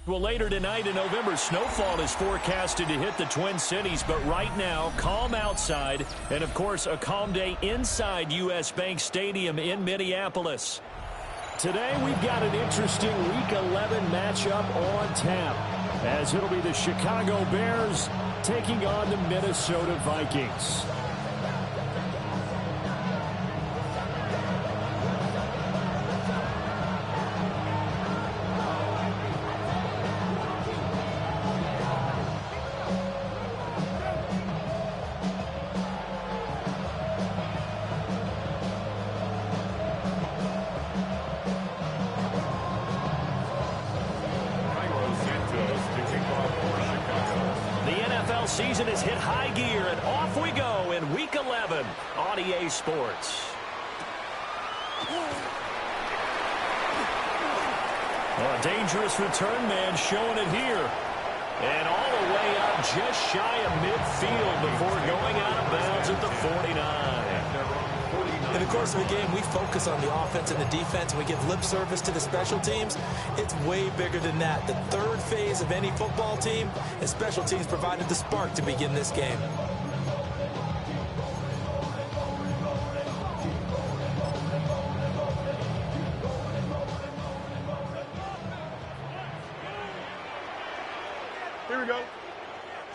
Well, later tonight in November, snowfall is forecasted to hit the Twin Cities, but right now, calm outside, and of course, a calm day inside U.S. Bank Stadium in Minneapolis. Today, we've got an interesting Week 11 matchup on tap, as it'll be the Chicago Bears taking on the Minnesota Vikings. Season has hit high gear, and off we go in Week 11 on EA Sports. A dangerous return man showing it here. And all the way up just shy of midfield before going out of bounds at the 49. In the course of the game, we focus on the offense and the defense, and we give lip service to the special teams. It's way bigger than that. The third phase of any football team, and special teams provided the spark to begin this game. Here we go.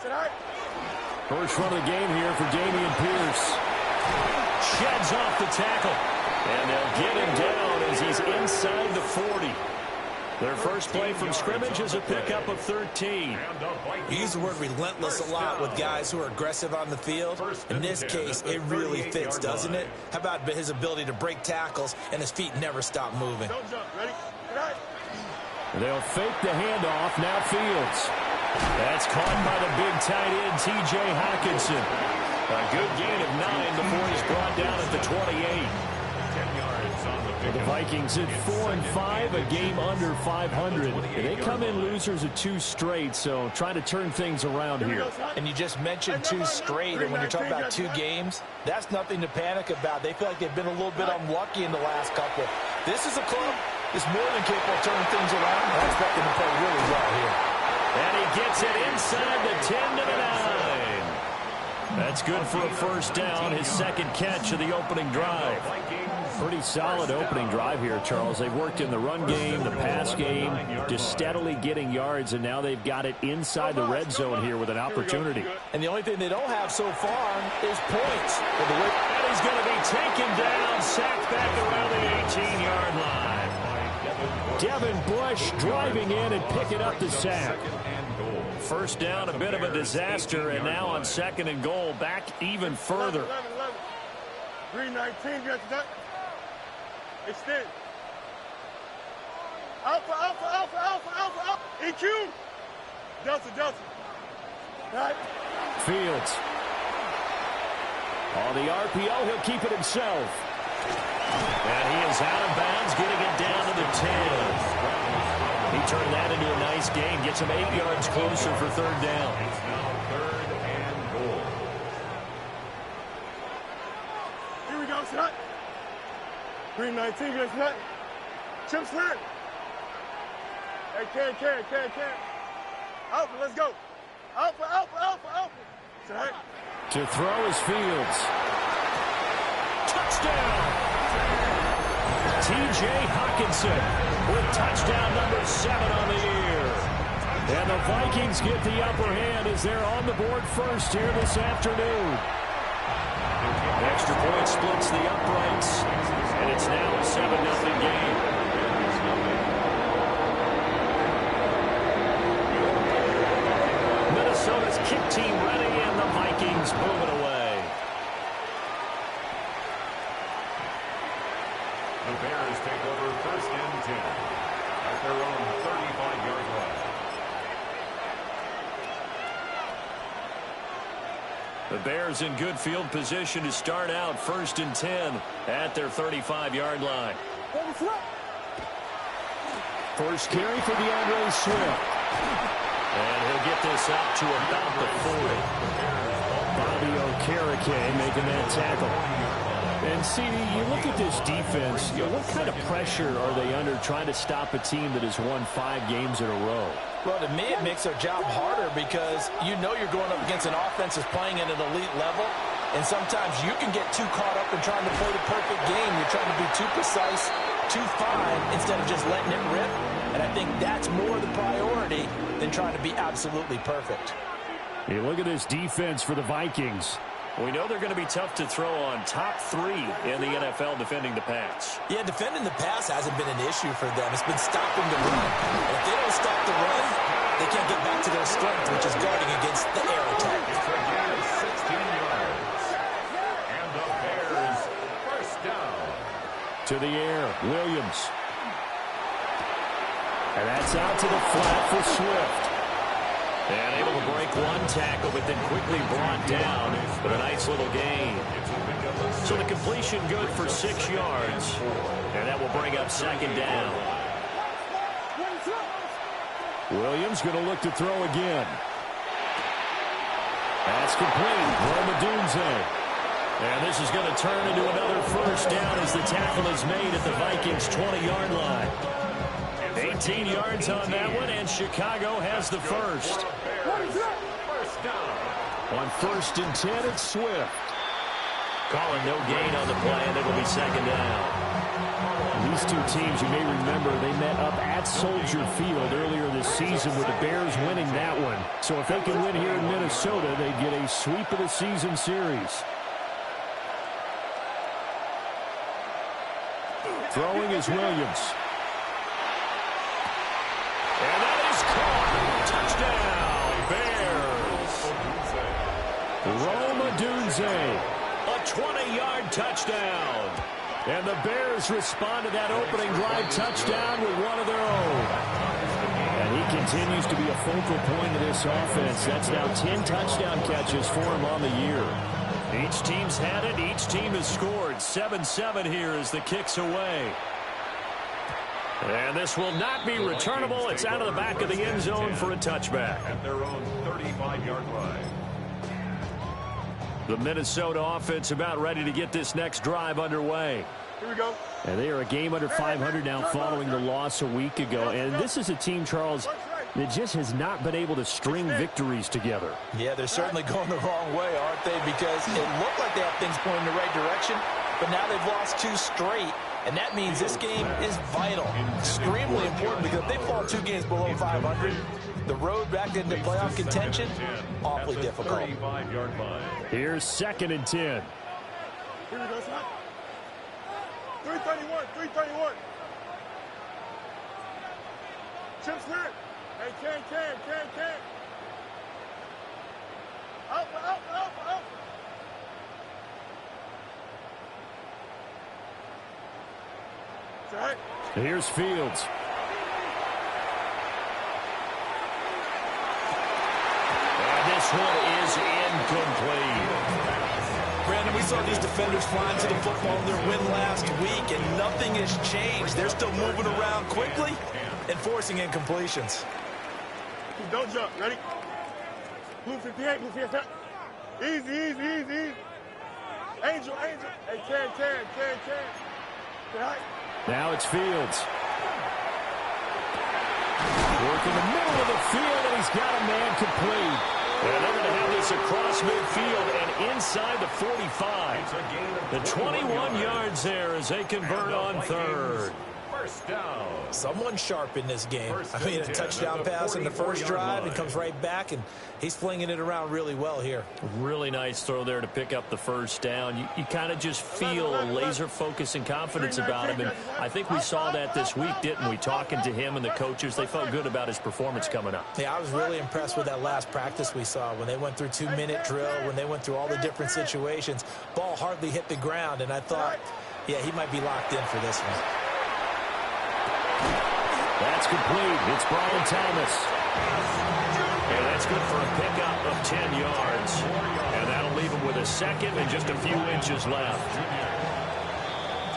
Sit out. First run of the game here for Dameon Pierce. Sheds off the tackle. And they'll get him down as he's inside the 40. Their first play from scrimmage is a pickup of 13. We use the word relentless a lot with guys who are aggressive on the field. In this case, it really fits, doesn't it? How about his ability to break tackles and his feet never stop moving? Don't jump. Ready? Right. They'll fake the handoff. Now Fields. That's caught by the big tight end, T.J. Hockenson. A good gain of 9 before he's brought down at the 28. The Vikings at 4-5, a game under 500. They come in losers of 2 straight, so trying to turn things around here. And you just mentioned 2 straight, and when you're talking about 2 games, that's nothing to panic about. They feel like they've been a little bit unlucky in the last couple. This is a club that's more than capable of turning things around. I expect them to play really well here. And he gets it inside the 10 to the 9. That's good for a first down, his second catch of the opening drive. Pretty solid opening drive here, Charles. They've worked in the run game, the pass game, just steadily getting yards, and now they've got it inside the red zone here with an opportunity. And the only thing they don't have so far is points. And he's going to be taken down, sacked back around the 18-yard line. Devin Bush driving in and picking up the sack. First down, a bit of a disaster, and now on 2nd and goal, back even further. 319, get that. Extend. Alpha, alpha, alpha, alpha, alpha, alpha. EQ. Delta, delta. Right. Fields. On the RPO, he'll keep it himself. And he is out of bounds, getting it down to the 10. He turned that into a nice gain, gets him 8 yards closer for 3rd down. It's now 3rd and goal. Here we go, set. 319, get set. Chip slant. Hey, can. Alpha, let's go. Alpha, alpha, alpha, alpha. Set. To throw is Fields. Touchdown! T.J. Hockenson with touchdown number 7 on the year. And the Vikings get the upper hand as they're on the board first here this afternoon. Extra point splits the uprights, and it's now a 7-0 game. Minnesota's kick team ready, and the Vikings moving away. The Bears take over 1st and 10 at their own 35-yard line. The Bears in good field position to start out 1st and 10 at their 35-yard line. First carry for DeAndre Swift. And he'll get this up to about the 40. Bobby Okereke making that tackle. And, CD, you look at this defense, what kind of pressure are they under trying to stop a team that has won 5 games in a row? Well, to me, it makes their job harder because you know you're going up against an offense that's playing at an elite level, and sometimes you can get too caught up in trying to play the perfect game. You're trying to be too precise, too fine, instead of just letting it rip. And I think that's more the priority than trying to be absolutely perfect. You look at this defense for the Vikings. We know they're going to be tough to throw on. Top 3 in the NFL defending the pass. Yeah, defending the pass hasn't been an issue for them. It's been stopping the run. And if they don't stop the run, they can't get back to their strength, which is guarding against the air attack. It's a gain of 16 yards. And the Bears first down. To the air, Williams. And that's out to the flat for Swift. And able to break one tackle, but then quickly brought down. But a nice little gain. So the completion good for 6 yards. And that will bring up second down. Williams going to look to throw again. That's complete. Rome Odunze. And this is going to turn into another first down as the tackle is made at the Vikings' 20-yard line. 18 yards on that one, and Chicago has the first. On 1st and 10, it's Swift. Calling no gain on the play, and it'll be second down. These two teams, you may remember, they met up at Soldier Field earlier this season with the Bears winning that one. So if they can win here in Minnesota, they get a sweep of the season series. Throwing is Williams. And that is caught. Touchdown, Bears. Rome Odunze. A 20-yard touchdown. And the Bears respond to that opening drive touchdown with one of their own. And he continues to be a focal point of this offense. That's now 10 touchdown catches for him on the year. Each team's had it. Each team has scored. 7-7 here as the kick's away. And this will not be returnable. It's out of the back of the end zone for a touchback. At their own 35-yard line. The Minnesota offense about ready to get this next drive underway. Here we go. And they are a game under 500 now following the loss a week ago. And this is a team, Charles, that just has not been able to string victories together. Yeah, they're certainly going the wrong way, aren't they? Because it looked like they have things pointing in the right direction, but now they've lost 2 straight. And that means this game is vital, extremely important, because if they fall 2 games below 500, the road back into playoff contention, awfully difficult. Here's 2nd and 10. Here we go, son. 331, 331. Chip clear. Hey, can. Out. Right. Here's Fields. And this one is incomplete. Brandon, we saw these defenders flying to the football in their win last week, and nothing has changed. They're still moving around quickly and forcing incompletions. Don't jump. Ready? Blue 58. Easy. Angel. Hey, can. Right. Now it's Fields. Work in the middle of the field, and he's got a man complete. And they're going to have this across midfield and inside the 45. The 21 yards there as they convert on 3rd. First down. Someone sharp in this game. I mean, a touchdown pass in the first drive and comes right back, and he's flinging it around really well here. Really nice throw there to pick up the first down. You kind of just feel a laser focus and confidence about him, and I think we saw that this week, didn't we? Talking to him and the coaches, they felt good about his performance coming up. Yeah, I was really impressed with that last practice we saw when they went through 2-minute drill, when they went through all the different situations. Ball hardly hit the ground, and I thought, yeah, he might be locked in for this one. That's complete. It's Brian Thomas. And that's good for a pickup of 10 yards. And that'll leave him with a second and just a few inches left.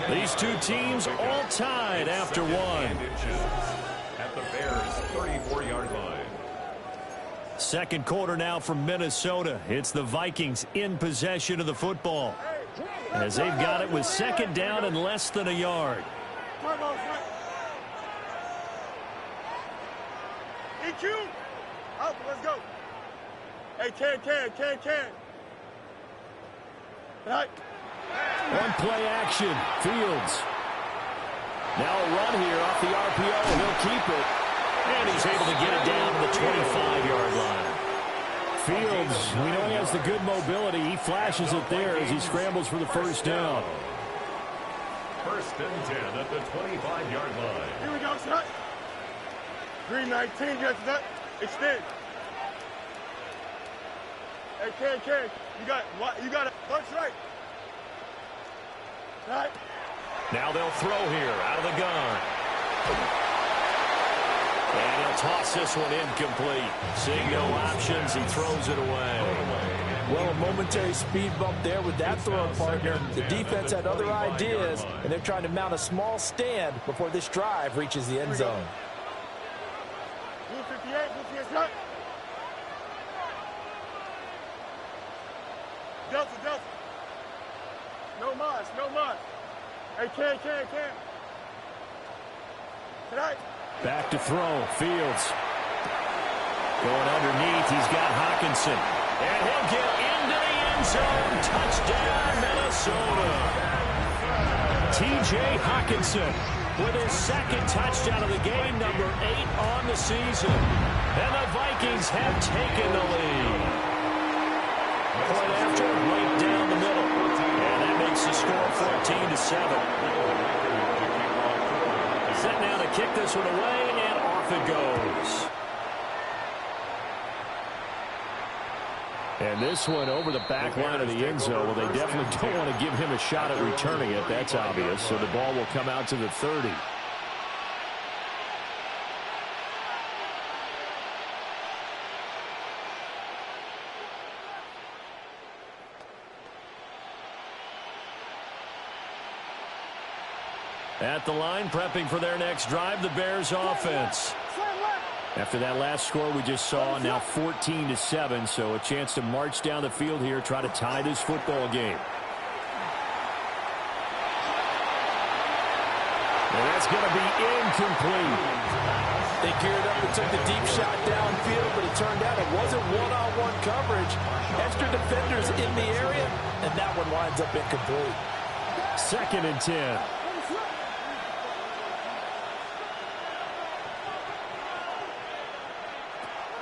These two teams all tied after one. At the Bears' 34-yard line. Second quarter now from Minnesota. It's the Vikings in possession of the football. as they've got it with second down and less than a yard. EQ. Up, let's go. Hey, can. Right. One play action. Fields. Now a run here off the RPO. He'll keep it. And he's able to get it down to the 25-yard line. Fields, we know he has the good mobility. He flashes it there as he scrambles for the first down. First and 10 at the 25-yard line. Here we go, son. Green 19, yes, son. Extend. Hey, Ken. You got it. Punch right. Right. Now they'll throw here out of the gun. And he'll toss this one incomplete. Seeing no options, he throws it away. Well, a momentary speed bump there with that throwing partner. The defense had other ideas, and they're trying to mount a small stand before this drive reaches the end zone. Blue 58, right. Delta. No mas. Hey, can. Tonight. Back to throw. Fields. Going underneath. He's got Hockenson. And he'll get into the end zone. Touchdown, Minnesota. T.J. Hockenson with his second touchdown of the game, number 8 on the season. And the Vikings have taken the lead. Point after, right down the middle. And that makes the score 14-7. Set now to kick this one away, and off it goes. And this one over the back line of the end zone. Well, they definitely don't want to give him a shot at returning it. That's obvious. So the ball will come out to the 30. At the line, prepping for their next drive, the Bears offense. After that last score we just saw, now 14-7, so a chance to march down the field here, try to tie this football game. And that's going to be incomplete. They geared up and took the deep shot downfield, but it turned out it wasn't one-on-one coverage. Extra defenders in the area, and that one winds up incomplete. Second and 10.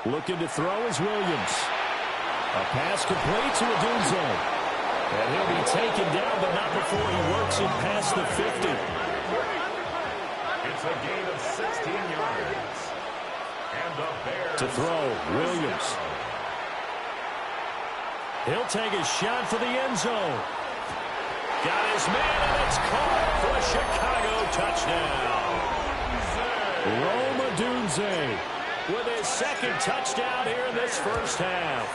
Looking to throw is Williams. A pass complete to Odunze. And he'll be taken down, but not before he works it past the 50. It's a gain of 16 yards. And the Bears to throw, Williams. He'll take a shot for the end zone. Got his man, and it's caught for a Chicago touchdown. Rome Odunze with his second touchdown here in this first half.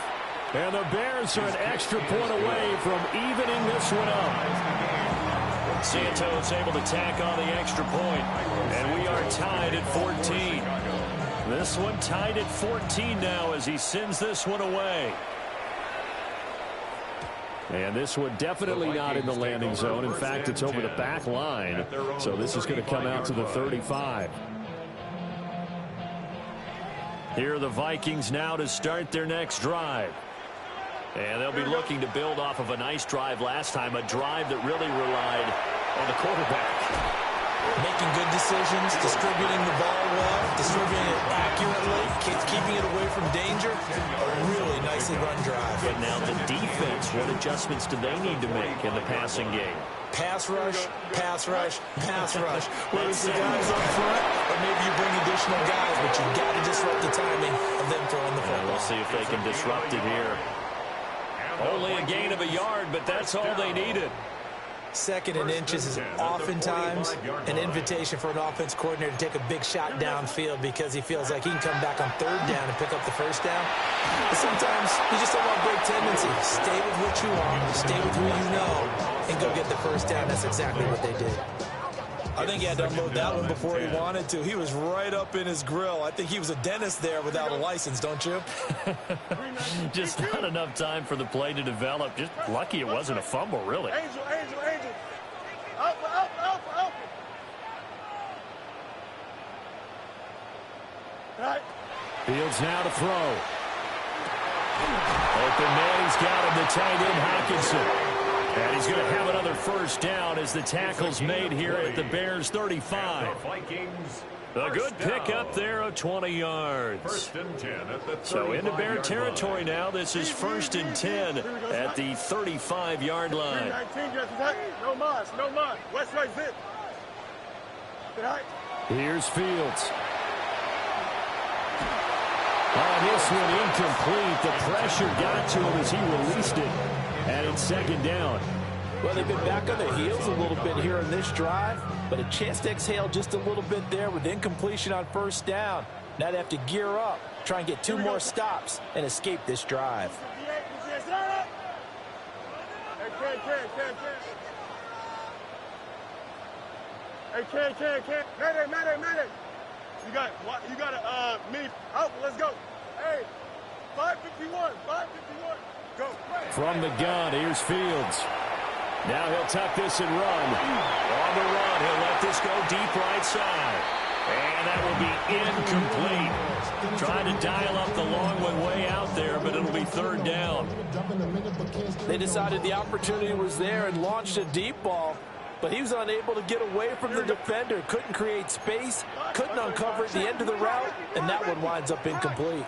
And the Bears are an extra point away from evening this one up. Santos able to tack on the extra point, and we are tied at 14. This one tied at 14 now as he sends this one away. And this one definitely not in the landing zone. In fact, it's over the back line. So this is going to come out to the 35. Here are the Vikings now to start their next drive. And they'll be looking to build off of a nice drive last time, a drive that really relied on the quarterback. Making good decisions, distributing the ball well, distributing it accurately, keeping it away from danger. A really nicely run drive. But now the defense, what adjustments do they need to make in the passing game? Pass rush, pass rush, pass rush. Whether it's the guys up front or maybe you bring additional guys, but you've got to disrupt the timing of them throwing the football. We'll see if they can disrupt it here. Only a gain of a yard, but that's all they needed. Second and inches is oftentimes an invitation for an offense coordinator to take a big shot downfield because he feels like he can come back on third down and pick up the first down. But sometimes you just don't want break tendency. Stay with what you want, stay with who you know, and go get the first down. That's exactly what they did. I think he had to unload that one before he wanted to. He was right up in his grill. I think he was a dentist there without a license, don't you? Just not enough time for the play to develop. Just lucky it wasn't a fumble, really. Angel. Fields now to throw. Open man, he's got him, the tight end Hockenson. And he's going to have another first down as the tackle's made here at the Bears 35. A good pickup there of 20 yards. First and 10 at the 35-yard So into Bear line. territory now. This is first and 10 at the 35-yard line. 19, no mas, no mas. West right, zip. Here's Fields. On this one, incomplete. The pressure got to him as he released it. And it's second down. Well, they've been back on their heels a little bit here in this drive, but a chance to exhale just a little bit there with incompletion on first down. Now they have to gear up, try and get 2 more stops, and escape this drive. Hey, Ken. Mayday. You got me. Out, let's go. Hey, 551. Go. From the gun, here's Fields. Now he'll tuck this and run. On the run, he'll let this go deep right side. And that will be incomplete. Trying to dial up the long one way out there, but it'll be third down. They decided the opportunity was there and launched a deep ball, but he was unable to get away from the defender. Couldn't create space, couldn't uncover at the end of the route, and that one winds up incomplete.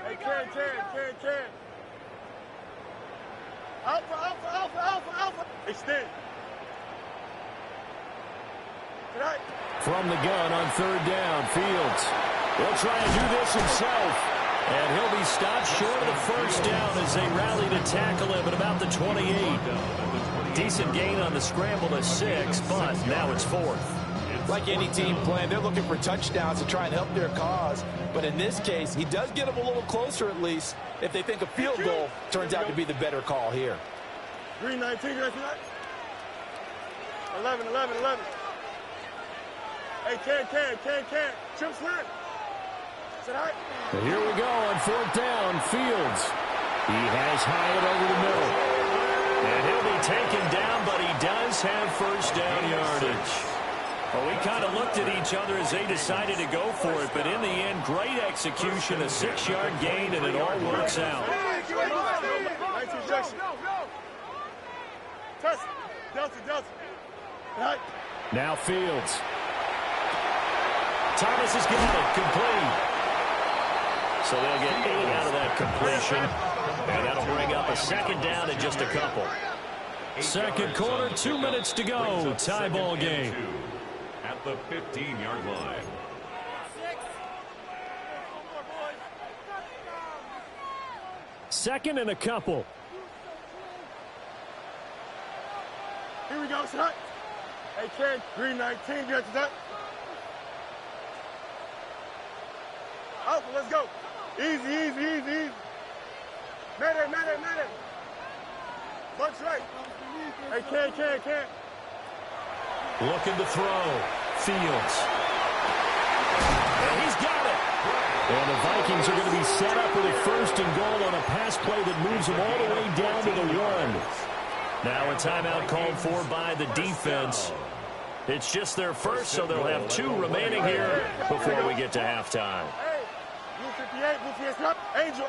Hey, Ken. Alpha. Extend. From the gun on third down, Fields will try and do this himself. And he'll be stopped short of the first down as they rally to tackle him at about the 28. Decent gain on the scramble to 6, but now it's 4th. Like any team plan, they're looking for touchdowns to try and help their cause. But in this case, he does get them a little closer at least if they think a field goal turns out to be the better call here. 319, 11. Hey, Ken. Chip slant. Here we go on 4th down. Fields. He has Hyatt over the middle. And he'll be taken down, but he does have first down yardage. Well, we kind of looked at each other as they decided to go for it, but in the end, great execution, a 6-yard gain, and it all works out. Now Fields. Thomas has got it, complete. So they'll get 8 out of that completion, and that'll bring up a second down in just a couple. Second quarter, 2 minutes to go. Tie ball game. At the 15-yard line. Second and a couple. Here we go, son. Hey, Ken, 319, get that. Alpha, let's go. Easy. Mayday. Bunch right. Hey, Ken. Looking to throw. Fields. And he's got it. And the Vikings are going to be set up with a first and goal on a pass play that moves them all the way down to the 1. Now a timeout called for by the defense. It's just their first, so they'll have 2 remaining here before we get to halftime. Hey, Blue 58, Angel.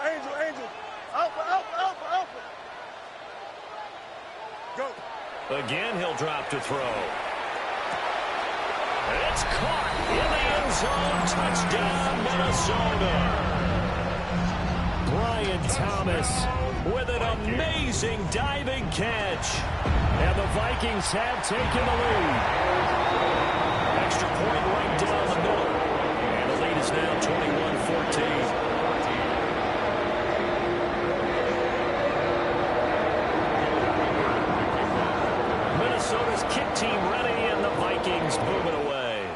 Alpha. Go. Again, he'll drop to throw. And it's caught in the end zone. Touchdown, Minnesota. Brian Thomas with an amazing diving catch. And the Vikings have taken the lead. Extra point right down the middle. And the lead is now 21-14. Minnesota's kick team ready, and the Vikings moving away.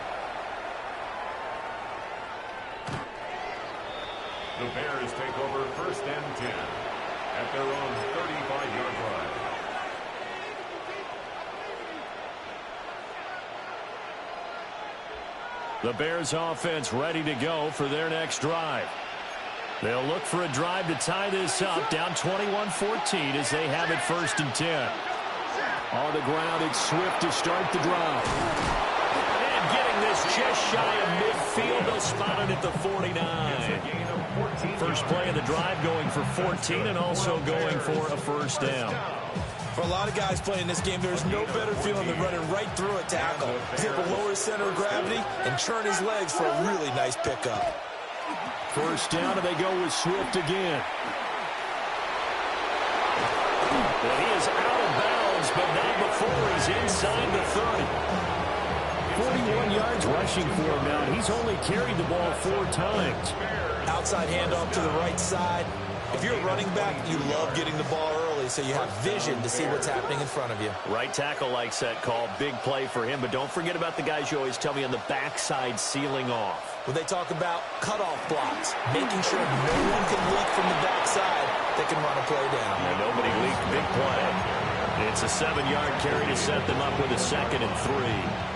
The Bears take over first and 10 at their own 35-yard line. The Bears offense ready to go for their next drive. They'll look for a drive to tie this up, down 21-14 as they have it first and 10. On the ground, it's Swift to start the drive. And getting this just shy of midfield. They'll spot it at the 49. First play of the drive going for 14 and also going for a first down. For a lot of guys playing this game, there's no better feeling than running right through a tackle. He's able to lower his center of gravity and churn his legs for a really nice pickup. First down, and they go with Swift again. Well, he is out of bounds, but not before he's inside the 30. 41 yards rushing for him now. He's only carried the ball 4 times. Outside handoff to the right side. If you're a running back, you love getting the ball early so you have vision to see what's happening in front of you. Right tackle likes that call. Big play for him, but don't forget about the guys you always tell me on the backside sealing off. When they talk about cutoff blocks, making sure no one can leak from the backside that can run a play down. And nobody leaked. Big play. It's a 7-yard carry to set them up with a 2nd and 3.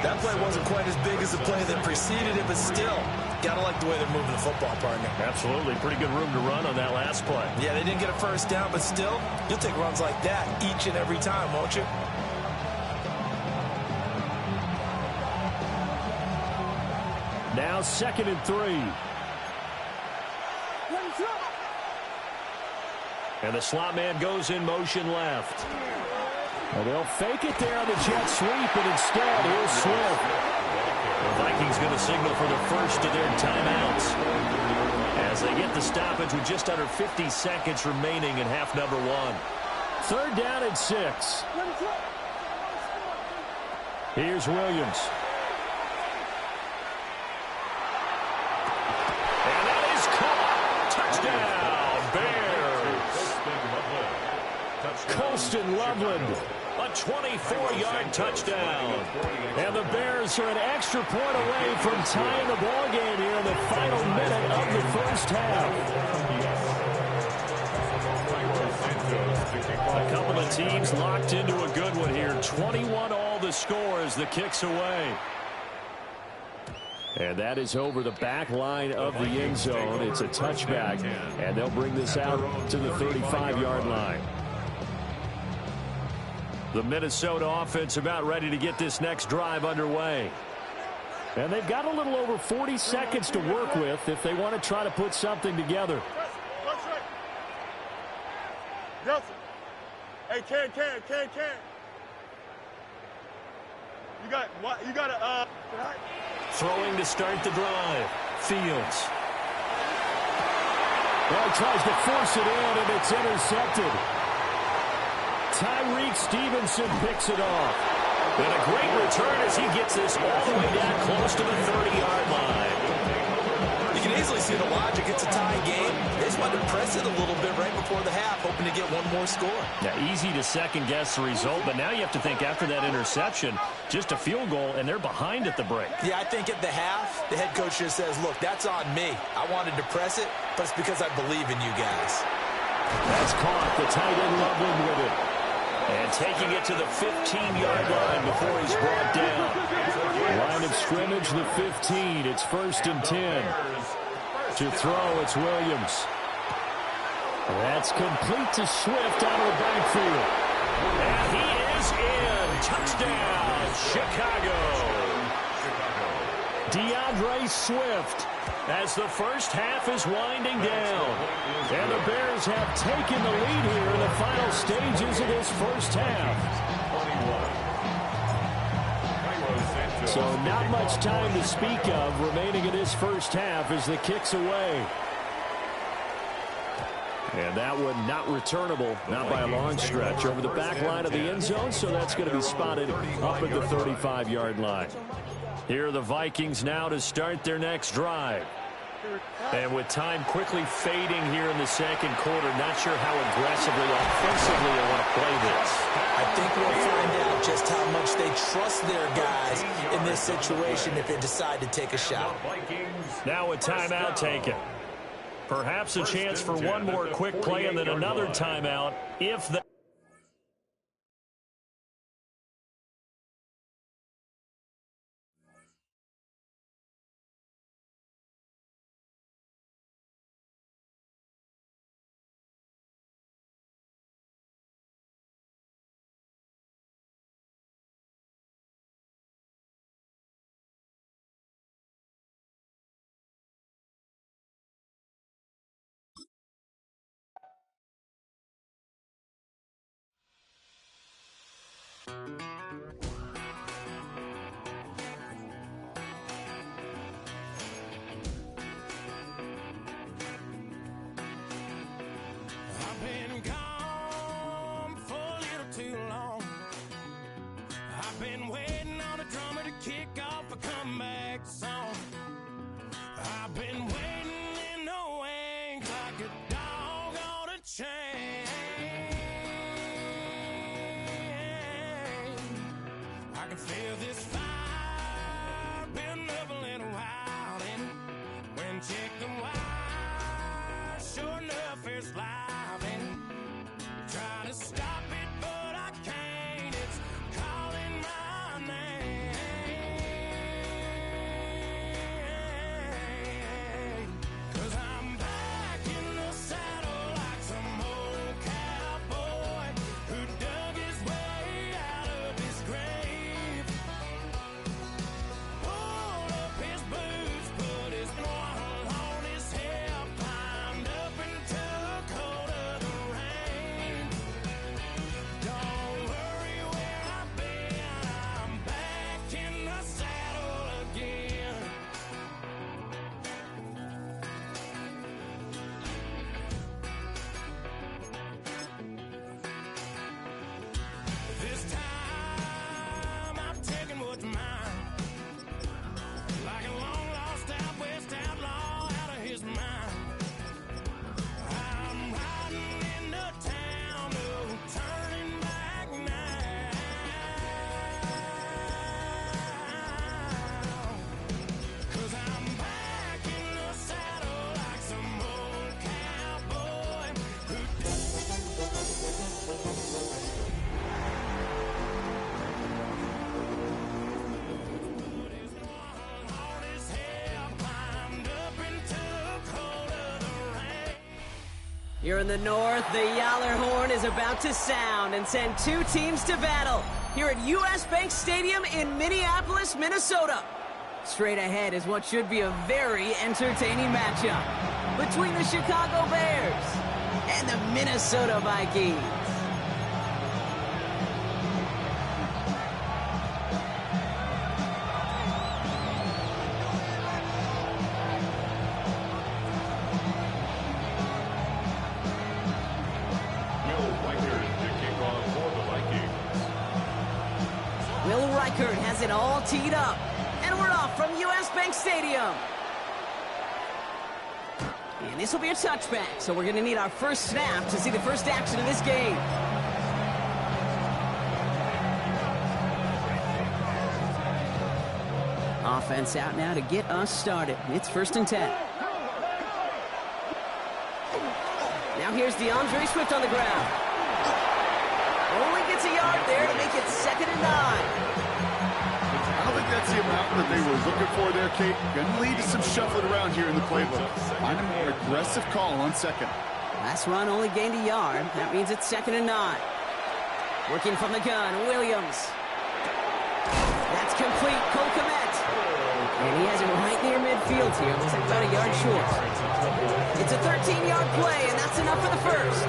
That play wasn't quite as big as the play that preceded it, but still, gotta like the way they're moving the football, partner. Absolutely. Pretty good room to run on that last play. Yeah, they didn't get a first down, but still, you'll take runs like that each and every time, won't you? Now 2nd and 3. And the slot man goes in motion left. Well, they'll fake it there on the jet sweep, and instead, here's Swift. The Vikings going to signal for the first of their timeouts as they get the stoppage with just under 50 seconds remaining in half number 1. 3rd down and 6. Here's Williams. And that is caught. Touchdown, Bears. Colston Loveland. A 24-yard touchdown. And the Bears are an extra point away from tying the ball game here in the final minute of the first half. A couple of teams locked into a good one here. 21 all the score as the kick's away. And that is over the back line of the end zone. It's a touchback, and they'll bring this out to the 35-yard line. The Minnesota offense about ready to get this next drive underway. And they've got a little over 40 seconds to work with if they want to try to put something together. Nelson. Hey, Can. You got to, Throwing to start the drive. Fields. Well, he tries to force it in, and it's intercepted. Tyreek Stevenson picks it off. And a great return as he gets this all the way down close to the 30-yard line. You can easily see the logic. It's a tie game. They just wanted to press it a little bit right before the half, hoping to get one more score. Now, easy to second-guess the result, but now you have to think after that interception, just a field goal, and they're behind at the break. Yeah, I think at the half, the head coach just says, look, that's on me. I wanted to press it, but it's because I believe in you guys. That's caught. The tight end Loveland with it. And taking it to the 15-yard line before he's brought down. Line of scrimmage, the 15. It's 1st and 10. To throw, it's Williams. That's complete to Swift out of the backfield. And he is in. Touchdown, Chicago. DeAndre Swift as the first half is winding down. And the Bears have taken the lead here in the final stages of this first half. So not much time to speak of remaining in this first half as the kick's away. And that one not returnable, not by a long stretch, over the back line of the end zone, so that's going to be spotted up at the 35-yard line. Here are the Vikings now to start their next drive. And with time quickly fading here in the second quarter, not sure how aggressively, offensively they want to play this. I think we'll find out just how much they trust their guys in this situation if they decide to take a shot. Now a timeout taken. Perhaps a chance for one more quick play and then another timeout if that. I've been gone for a little too long. I've been waiting on a drummer to kick off a comeback song. I've been waiting in the wings like a dog on a chain. I can feel this fire building up a little while, and when check the wire, sure enough it's live, and trying to stop it but I can't. It's calling my name, 'cause I'm back in the saddle like some old cowboy who dug his way out of his grave. Pulled up his boots, put his one on his hip, climbed up and took hold of the rein. Don't worry where I've been, I'm back in the saddle again. This time I'm taking what's mine, like a long lost out west outlaw out of his mind. I'm riding into town, no turning back now, 'cause I'm back in the saddle like some old cowboy who put his one on his hip, climbed up and took hold of the rein. Here in the north, the Yaller horn is about to sound and send two teams to battle here at US Bank Stadium in Minneapolis, Minnesota. Straight ahead is what should be a very entertaining matchup between the Chicago Bears and the Minnesota Vikings. Will Reichert to kick off for the Vikings. Will Reichert has it all teed up, and we're off from US Bank Stadium. And this will be a touchback, so we're going to need our first snap to see the first action of this game. Offense out now to get us started. It's 1st and 10. Now here's DeAndre Swift on the ground. Only gets a yard there to make it 2nd and 9. I don't think that's the amount that they were looking for there, Kate. Going to lead to some shuffling around here in the playbook. Find a more aggressive call on 2nd. Last run only gained a yard. That means it's 2nd and 9. Working from the gun, Williams. That's complete. Cole Kmet. And he has it right near midfield here. Looks like about a yard short. It's a 13-yard play, and that's enough for the first.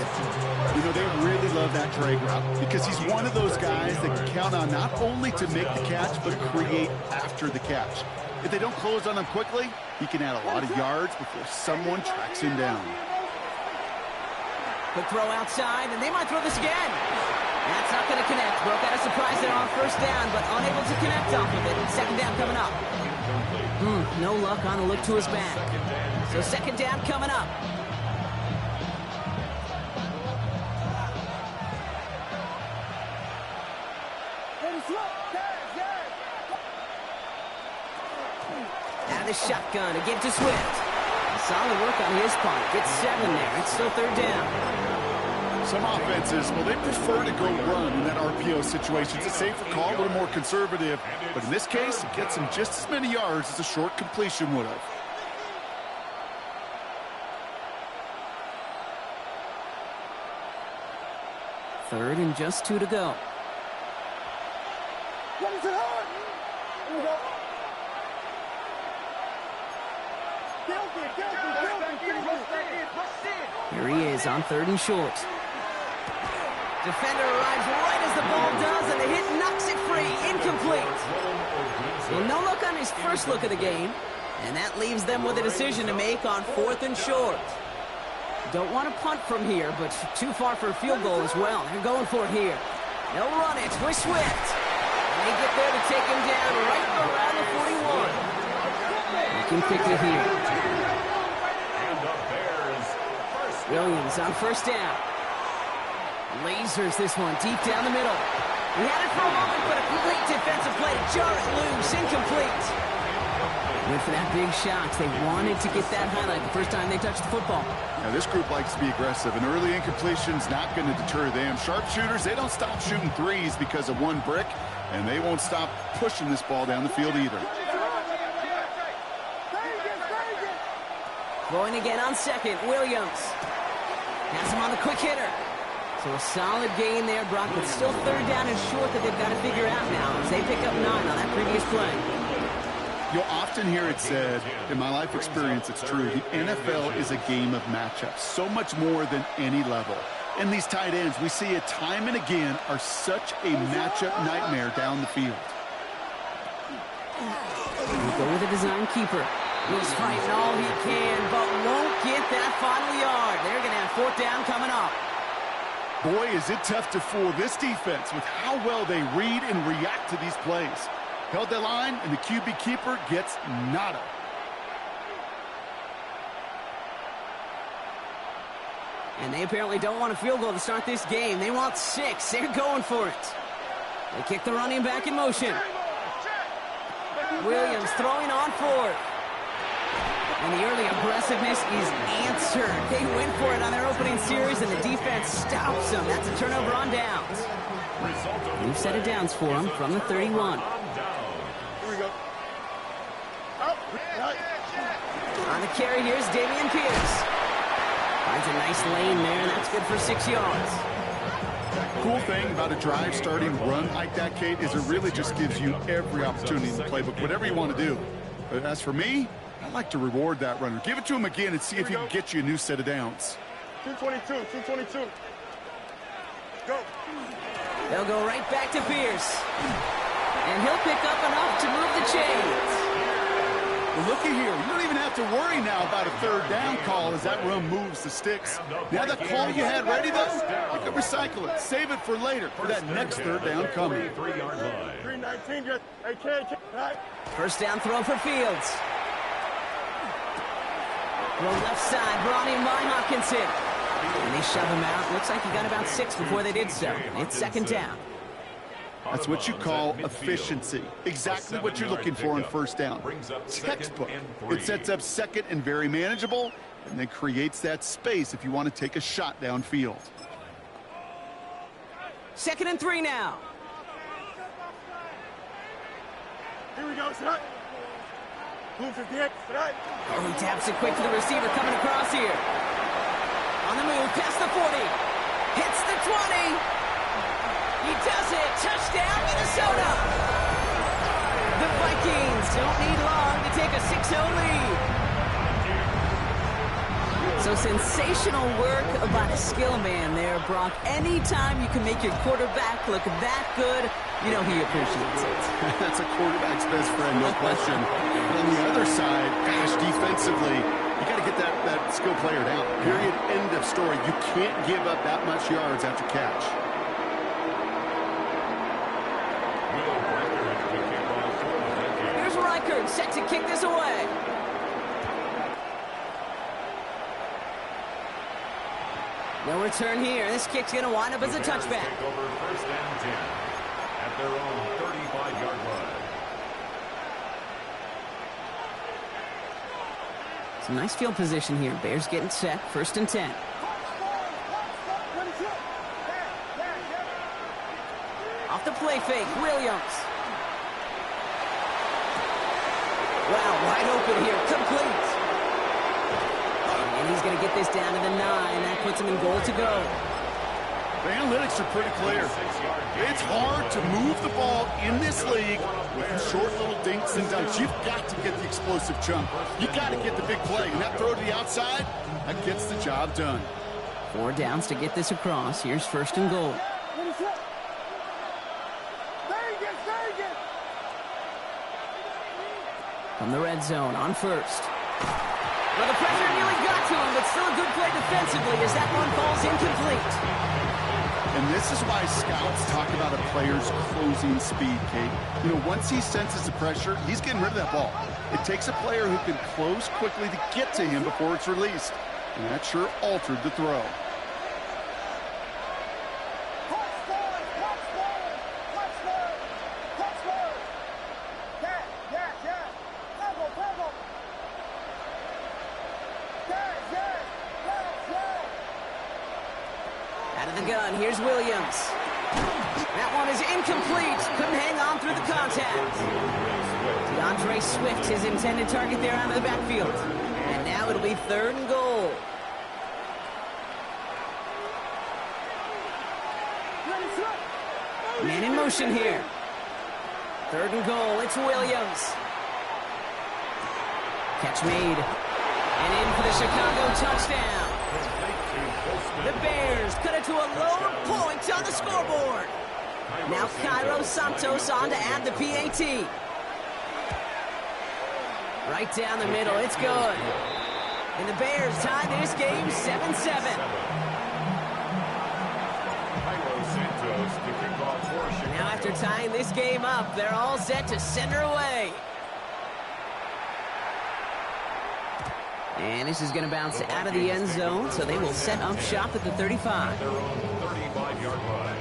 You know, they really love that drag route because he's one of those guys that can count on not only to make the catch, but create after the catch. If they don't close on him quickly, he can add a lot of yards before someone tracks him down. Quick throw outside, and they might throw this again. That's not going to connect. Broke out a surprise there on 1st down, but unable to connect off of it. 2nd down coming up. No luck on a look to his back. So 2nd down coming up. Out of the shotgun, again to Swift. Solid work on his part. Gets 7 there. It's still 3rd down. Some offenses, well, they prefer to go run in that RPO situation. It's a safer call, a little more conservative. But in this case, it gets him just as many yards as a short completion would have. Third and just 2 to go. Here he is on 3rd and short. Defender arrives right as the ball does, and the hit knocks it free. Incomplete. Well, no look on his first look of the game, and that leaves them with a decision to make on 4th and short. Don't want to punt from here, but too far for a field goal as well. They're going for it here. They'll run it with Swift. And they get there to take him down right around the 41. Looking quickly here. Williams on first down. Lasers this one deep down the middle. He had it for a moment, but a great defensive play to jar it loose. Incomplete. Went for that big shot. They wanted to get that highlight the first time they touched the football. Now, this group likes to be aggressive, and early incompletion's not going to deter them. Sharpshooters, they don't stop shooting threes because of one brick, and they won't stop pushing this ball down the field either. Going again on second, Williams. Has him on the quick hitter. So a solid gain there, Brock, but still 3rd down and short that they've got to figure out now as they pick up 9 on that previous play. You'll often hear it said, in my life experience, it's true, the NFL is a game of matchups, so much more than any level. And these tight ends, we see it time and again, are such a matchup nightmare down the field. We go with a design keeper. He's fighting all he can, but won't get that final yard. They're going to have 4th down coming up. Boy, is it tough to fool this defense with how well they read and react to these plays. Held the line, and the QB keeper gets nada. And they apparently don't want a field goal to start this game. They want 6. They're going for it. They kick the running back in motion. Williams throwing on 4th. And the early aggressiveness is answered. They went for it on their opening series, and the defense stops them. That's a turnover on downs. We've set it downs for them from the 31. Here we go. On the carry, here's Dameon Pierce. Finds a nice lane there, and that's good for 6 yards. Cool thing about a drive starting run like that, Kate, is it really just gives you every opportunity in the playbook, whatever you want to do. But as for me, I like to reward that runner. Give it to him again and see if he can get you a new set of downs. 222. Go. They'll go right back to Pierce. And he'll pick up enough to move the chains. Well, looky here. You don't even have to worry now about a 3rd down call as that run moves the sticks. Now that call you had ready, though, you can recycle it. Save it for later for that next 3rd down coming. 319, just, hey, K, right? First down throw for Fields. Throw left side, brought in by Hopkinson. And they shove him out. Looks like he got about 6 before they did so. It's 2nd down. That's what you call efficiency. Exactly what you're looking for on 1st down. Textbook. It sets up 2nd and very manageable, and then creates that space if you want to take a shot downfield. 2nd and 3 now. Here we go, son. Move to the X, right? Oh, he taps it quick to the receiver coming across here. On the move, past the 40. Hits the 20. He does it. Touchdown, Minnesota. The Vikings don't need long to take a 6-0 lead. So sensational work by the skill man there, Brock. Anytime you can make your quarterback look that good, you know he appreciates it. That's a quarterback's best friend, no question. But on the other side, gosh, defensively, you got to get that skill player down. Period. End of story. You can't give up that much yards after catch. Here's Reichert set to kick this away. No return here. This kick's going to wind up as a touchback. Take over 1st and 10 at their own 35-yard line. Some nice field position here. Bears getting set. 1st and 10. Off the play fake, Williams. Wow, wide open here. Complete. And he's going to get this down to the 9. That puts him in goal to go. The analytics are pretty clear. It's hard to move the ball in this league with short little dinks and dunks. You've got to get the explosive chunk. You've got to get the big play. And that throw to the outside, that gets the job done. 4 downs to get this across. Here's 1st and goal. From the red zone on first. Well, the pressure nearly got to him, but still a good play defensively as that one falls incomplete. And this is why scouts talk about a player's closing speed, Kate. You know, once he senses the pressure, he's getting rid of that ball. It takes a player who can close quickly to get to him before it's released. And that sure altered the throw. Out of the gun, here's Williams. That one is incomplete. Couldn't hang on through the contact. DeAndre Swift, his intended target there out of the backfield. And now it'll be 3rd and goal. Man in motion here. 3rd and goal, it's Williams. Catch made. And in for the Chicago touchdown. The Bears cut it to a lower point on the scoreboard. Now Cairo Santos on to add the PAT. Right down the middle, it's good. And the Bears tie this game 7-7. Now after tying this game up, they're all set to send her away. And this is going to bounce out of the end zone, so they will set up shop at the 35. Their own 35-yard line.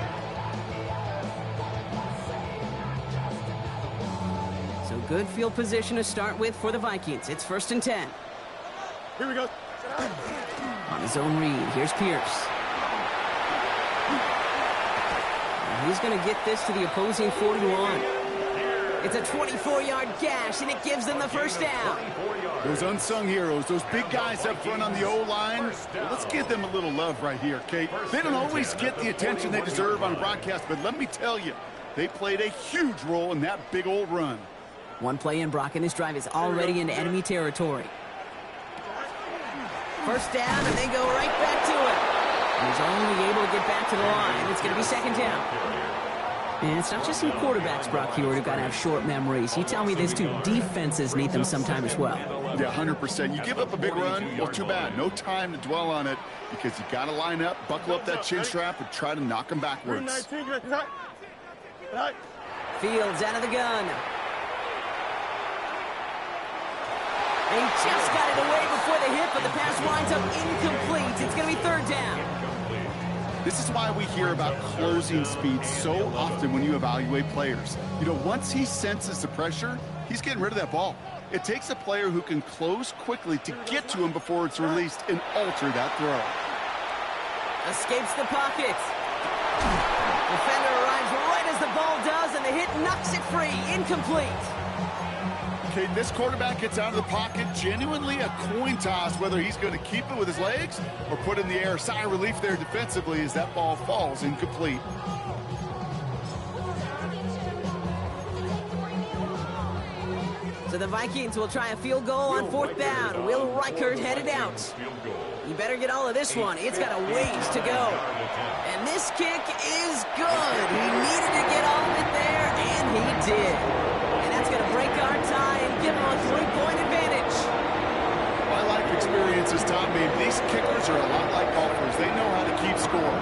So good field position to start with for the Vikings. It's 1st and 10. Here we go. On his own read, here's Pierce. And he's going to get this to the opposing 41. It's a 24-yard gash, and it gives them the first down. Those unsung heroes, those big guys up front on the O-line, well, let's give them a little love right here, Kate. They don't always get the attention they deserve on broadcast, but let me tell you, they played a huge role in that big old run. One play in, Brock, and this drive is already into enemy territory. First down, and they go right back to it. And he's only able to get back to the line. It's going to be 2nd down. And it's not just some quarterbacks, Brock, here who've got to have short memories. You tell me this too, defenses need them sometime as well. Yeah, 100%. You give up a big run, well, too bad. No time to dwell on it because you got to line up, buckle up that chin strap, and try to knock them backwards. Fields out of the gun. They just got it away before the hit, but the pass winds up incomplete. It's going to be 3rd down. This is why we hear about closing speed so often when you evaluate players. You know, once he senses the pressure, he's getting rid of that ball. It takes a player who can close quickly to get to him before it's released and alter that throw. Escapes the pocket. Defender arrives right as the ball does, and the hit knocks it free. Incomplete. Okay, this quarterback gets out of the pocket, genuinely a coin toss whether he's going to keep it with his legs or put it in the air. Sigh of relief there defensively as that ball falls incomplete. So the Vikings will try a field goal on 4th down. Will Reichert headed out. You better get all of this one. It's got a ways to go. And this kick is good. He needed to get all of it there, and he did. And that's going to break our tie and give him a 3-point advantage. My life experience has taught me these kickers are a lot like golfers. They know how to keep score.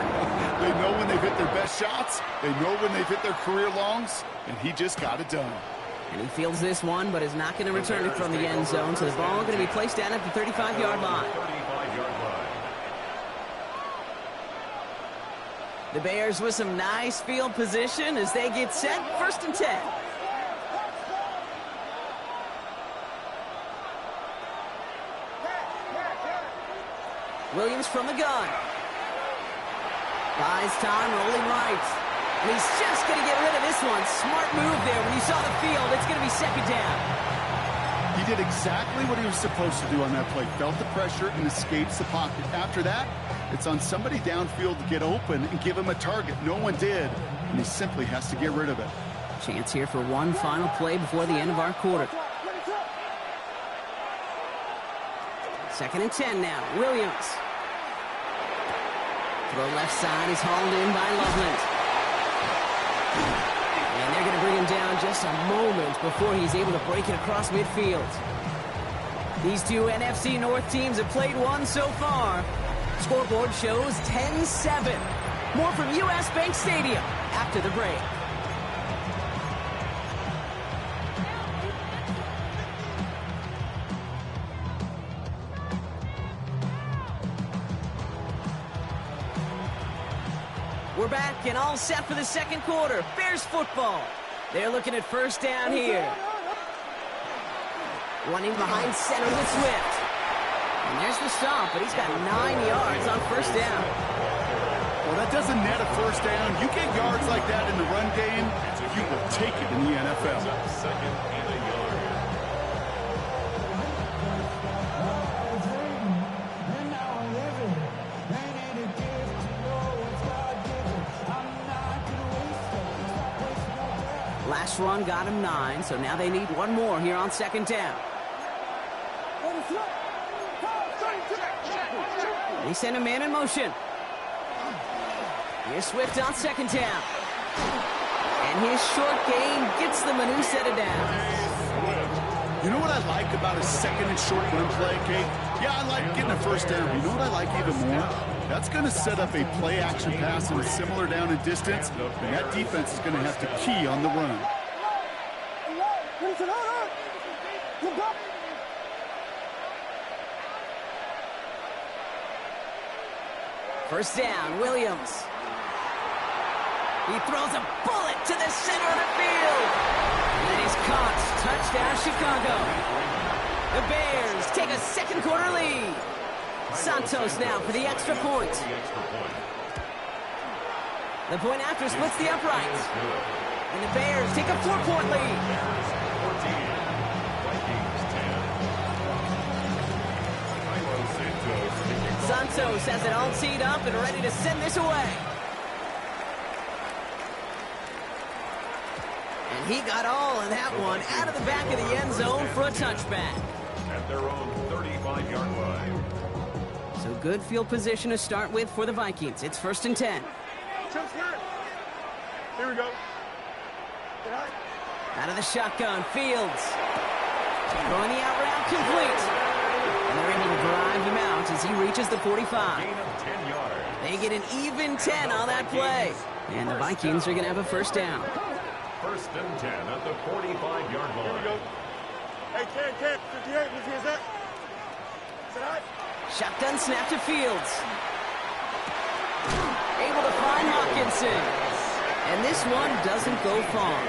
They know when they've hit their best shots. They know when they've hit their career longs, and he just got it done. And he fields this one, but is not going to return it from the end zone. So the ball going to be placed down at the 35-yard line. The Bears with some nice field position as they get set. 1st and 10. Williams from the gun. Buys time, rolling right. And he's just going to get rid of this one. Smart move there. When you saw the field, it's going to be 2nd down. He did exactly what he was supposed to do on that play. Felt the pressure and escapes the pocket. After that, it's on somebody downfield to get open and give him a target. No one did, and he simply has to get rid of it. Chance here for one final play before the end of our quarter. 2nd and 10 now. Williams. To the left side is hauled in by Loveland. And they're going to bring him down Just a moment before he's able to break it across midfield. These two NFC North teams have played one so far. Scoreboard shows 10-7. More from US Bank Stadium after the break. We're back and all set for the second quarter. Bears football. They're looking at first down here. Running behind center with Swift. And there's the stop, but he's got 9 yards on first down. Well, that doesn't net a first down. You get yards like that in the run game, you will take it in the NFL. Second and a yard. Last run got him 9, so now they need one more here on second down. They send a man in motion. Here's Swift on second down. And his short gain gets them a new set of downs. You know what I like about a second and short run play, Kate? Yeah, I like getting a first down. You know what I like even more? That's going to set up a play-action pass and a similar down and distance, and that defense is going to have to key on the run. First down, Williams. He throws a bullet to the center of the field. And he's caught. Touchdown, Chicago. The Bears take a second quarter lead. Santos now for the extra point. The point after splits the uprights. And the Bears take a 4-point lead. Santos has it all teed up and ready to send this away. And he got all of that one out of the back of the end zone for a touchback. At their own 35-yard line. So good field position to start with for the Vikings. It's first and 10. Here we go. Out of the shotgun, Fields. Throwing the out route complete. And they're able to drive him out as he reaches the 45. Gain of 10 yards. They get an even 10 on that play. And the Vikings are going to have a first down. First and 10 at the 45-yard Here we line. go. Hey, Ken, 58, let's hear that. Sit high. Shotgun snap to Fields. Able to find Hawkinson. And this one doesn't go far.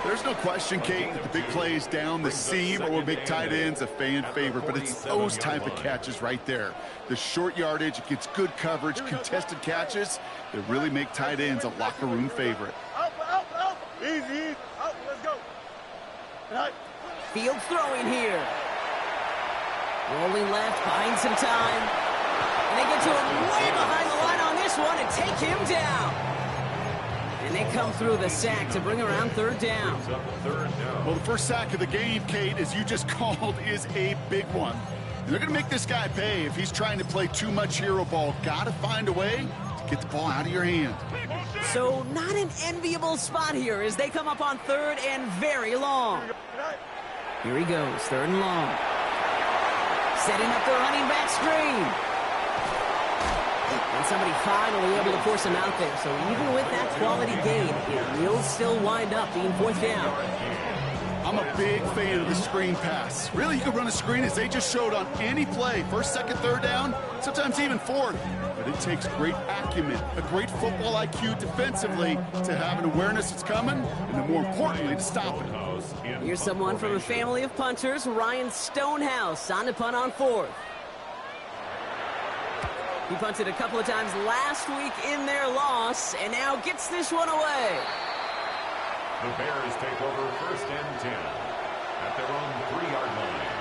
There's no question, Kate, that the big plays down the seam or big tight ends a fan favorite, but it's those type of catches right there. The short yardage, it gets good coverage, contested catches that really make tight ends a locker room favorite. Out. Easy. Out, let's go. Right. Fields throwing here. Rolling left, buying some time. And they get to him way behind the line on this one and take him down. And they come through the sack to bring around third down. Well, the first sack of the game, Kate, as you just called, is a big one. And they're going to make this guy pay if he's trying to play too much hero ball. Got to find a way to get the ball out of your hand. So not an enviable spot here as they come up on third and very long. Here he goes, third and long. Setting up the running back screen. And somebody finally able to force him out there. So even with that quality gain, it will still wind up being fourth down. I'm a big fan of the screen pass. Really, you can run a screen as they just showed on any play. First, second, third down, sometimes even fourth. But it takes great acumen, a great football IQ defensively to have an awareness it's coming, and then more importantly, to stop it. Here's someone from a family of punters, Ryan Stonehouse, on to punt on fourth. He punted a couple of times last week in their loss, and now gets this one away. The Bears take over first and 10 at their own 3-yard line.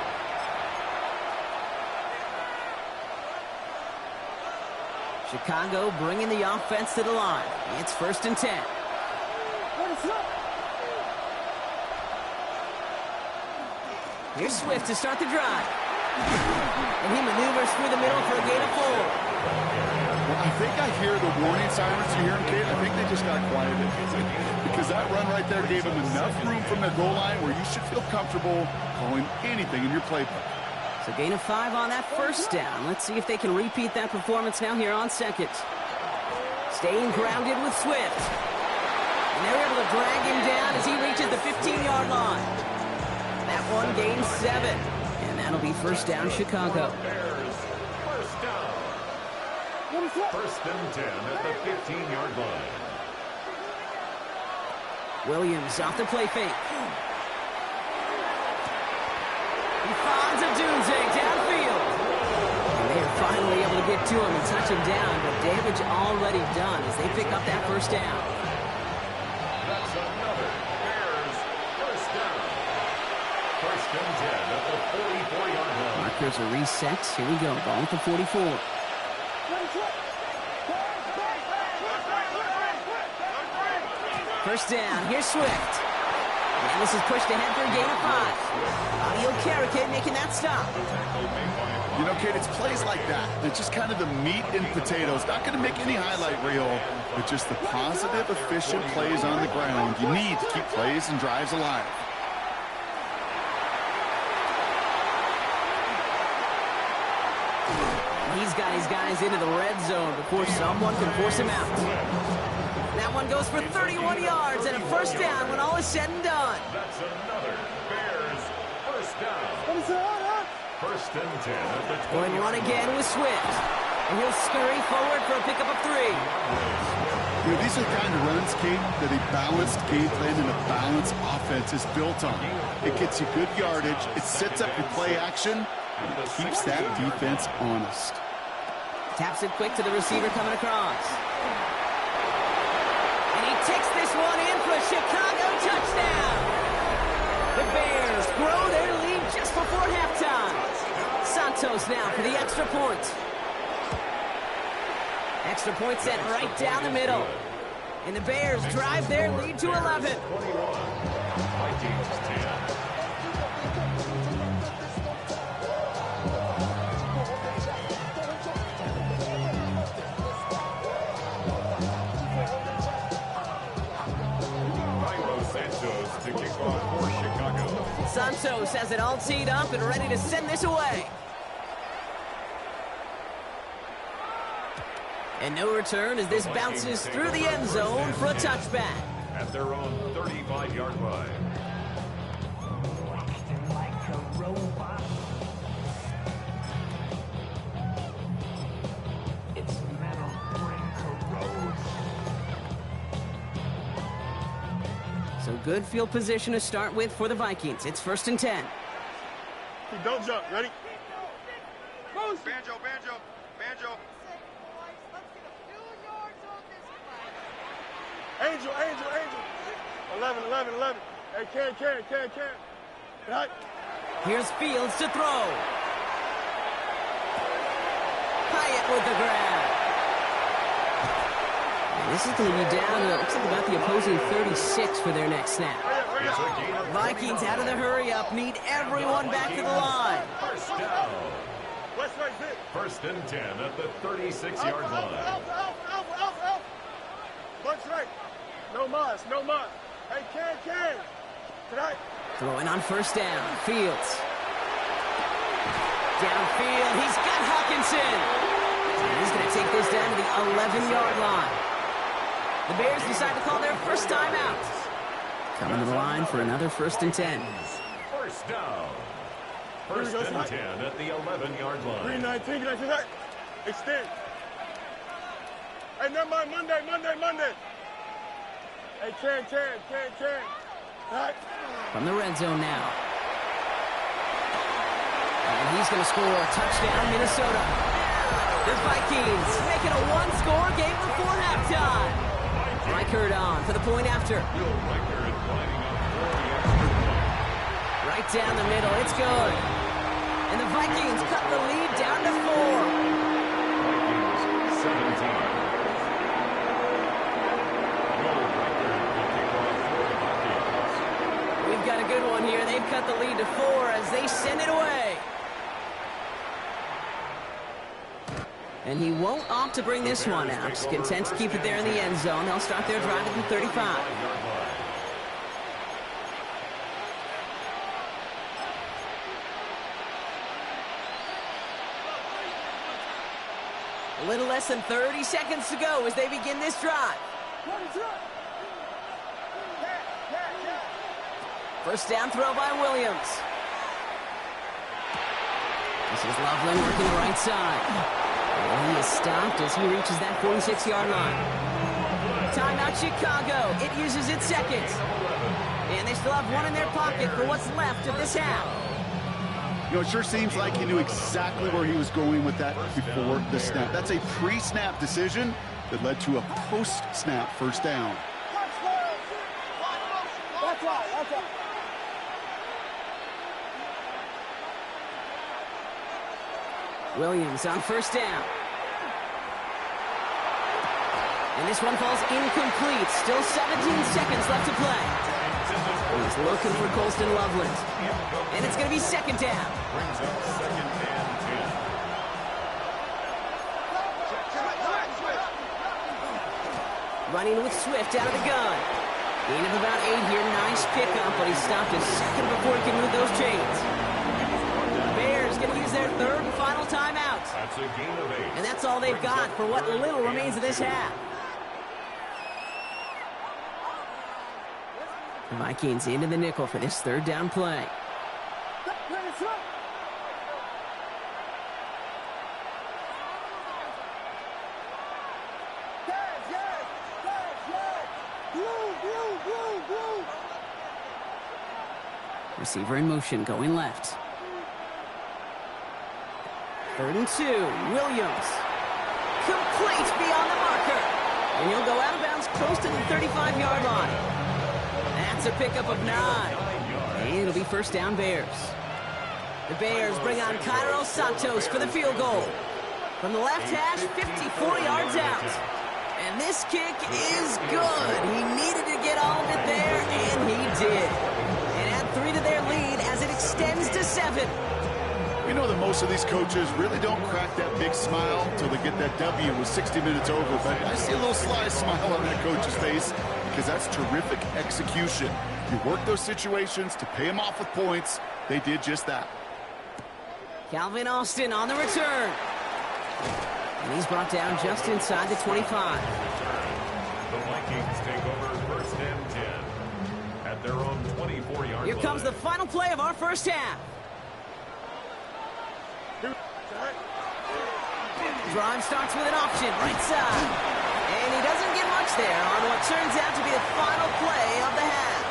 Chicago bringing the offense to the line. It's first and 10. Here's Swift to start the drive. And he maneuvers through the middle for a gain of 4. I think I hear the warning sirens. You hear them, Kate? I think they just got quieted. Because that run right there gave them enough room from the goal line where you should feel comfortable calling anything in your playbook. So gain of 5 on that first down. Let's see if they can repeat that performance now here on second. Staying grounded with Swift. And they're able to drag him down as he reaches the 15-yard line. That one gains 7. And that'll be first down, Chicago. First down. First and 10 at the 15-yard line. Williams off the play fake. He finds a Dunze downfield. And they are finally able to get to him and touch him down, but damage already done as they pick up that first down. That's another Bears first down. First and 10 at the 44-yard line. Markers are reset. Here we go. Ball at the 44. First down. Here's Swift. And this is pushed ahead for a gain of 5. Audio Carrick making that stop. You know, Kate, it's plays like that. It's just kind of the meat and potatoes. Not going to make any highlight reel, but just the positive, efficient plays on the ground. You need to keep plays and drives alive. He's got his guys into the red zone before someone can force him out. That one goes for 31 yards and a first down when all is said and done. That's another Bears first down. First and 10 at the 20. Going run again with Swift. And he'll scurry forward for a pickup of 3. You know, these are the kind of runs, Kate, that a balanced game plan and a balanced offense is built on. It gets you good yardage, it sets up your play action, and it keeps that defense honest. Taps it quick to the receiver coming across. And he takes this one in for a Chicago touchdown. The Bears grow their lead just before halftime. Santos now for the extra point. Extra point set right down the middle. And the Bears drive their lead to 11. 21. Vikings 10. Santos to kick off for Chicago. Santos has it all teed up and ready to send this away. And no return as this bounces through the end zone for a touchback. At their own 35-yard line. So good field position to start with for the Vikings. It's first and 10. Don't jump. Ready? Banjo, banjo, banjo. Angel, angel, angel. 11, 11, 11. Hey, can. Right. Here's Fields to throw. Hyatt with the grab. And this is going to be down to, looks like about the opposing 36 for their next snap. Vikings out of the hurry up, need everyone back to the line. First down. West right there. First and 10 at the 36-yard line. Alpha. Bunch right. No mas. Hey, can. Tonight. Throwing on first down, Fields. Downfield, he's got Hawkinson. And he's going to take this down to the 11-yard line. The Bears decide to call their first timeout. Coming to the line for another first and 10. First down. First and 10 at the 11-yard line. 319, can I see that? Extend. Hey, never mind, Monday. Hey, can. All right. From the red zone now. And he's going to score a touchdown, Minnesota. The Vikings make it a one-score game before halftime. Reichert on for the point after. Right down the middle, it's good. And the Vikings cut the lead down to 4. Vikings 17. We've got a good one here. They've cut the lead to 4 as they send it away. And he won't opt to bring this one out. Content to keep it there in the end zone. They'll start their drive at the 35. A little less than 30 seconds to go as they begin this drive. First down throw by Williams. This is Loveland working the right side. And he is stopped as he reaches that 46-yard line. Timeout Chicago. It uses its second. And they still have one in their pocket for what's left of this half. You know, it sure seems like he knew exactly where he was going with that before the snap. That's a pre-snap decision that led to a post-snap first down. Williams on first down. And this one falls incomplete. Still 17 seconds left to play. He's looking for Colston Loveland. And it's going to be second down. Brings up second and 10. Running with Swift out of the gun. Gain of about 8 here. Nice pickup, but he stopped a second before he can move those chains. Bears going to use their third and final timeout. That's a gain of 8. And that's all they've got for what little remains of this half. The Vikings into the nickel for this third down play. Receiver in motion, going left. 3rd and 2, Williams. Complete beyond the marker. And he'll go out of bounds close to the 35-yard line. That's a pickup of 9. And it'll be first down Bears. The Bears bring on Cairo Santos for the field goal. From the left hash, 54 yards out. And this kick is good. He needed to get all of it there, and he did. And add 3 to their lead as it extends to 7. We know that most of these coaches really don't crack that big smile until they get that W with 60 minutes over, but I see a little sly smile on that coach's face because that's terrific execution. You work those situations to pay them off with points. They did just that. Calvin Austin on the return. And he's brought down just inside the 25. The Vikings take over first and 10 at their own 24-yard line. Here comes the final play of our first half. Drive starts with an option, right side. And he doesn't get much there on what turns out to be the final play of the half.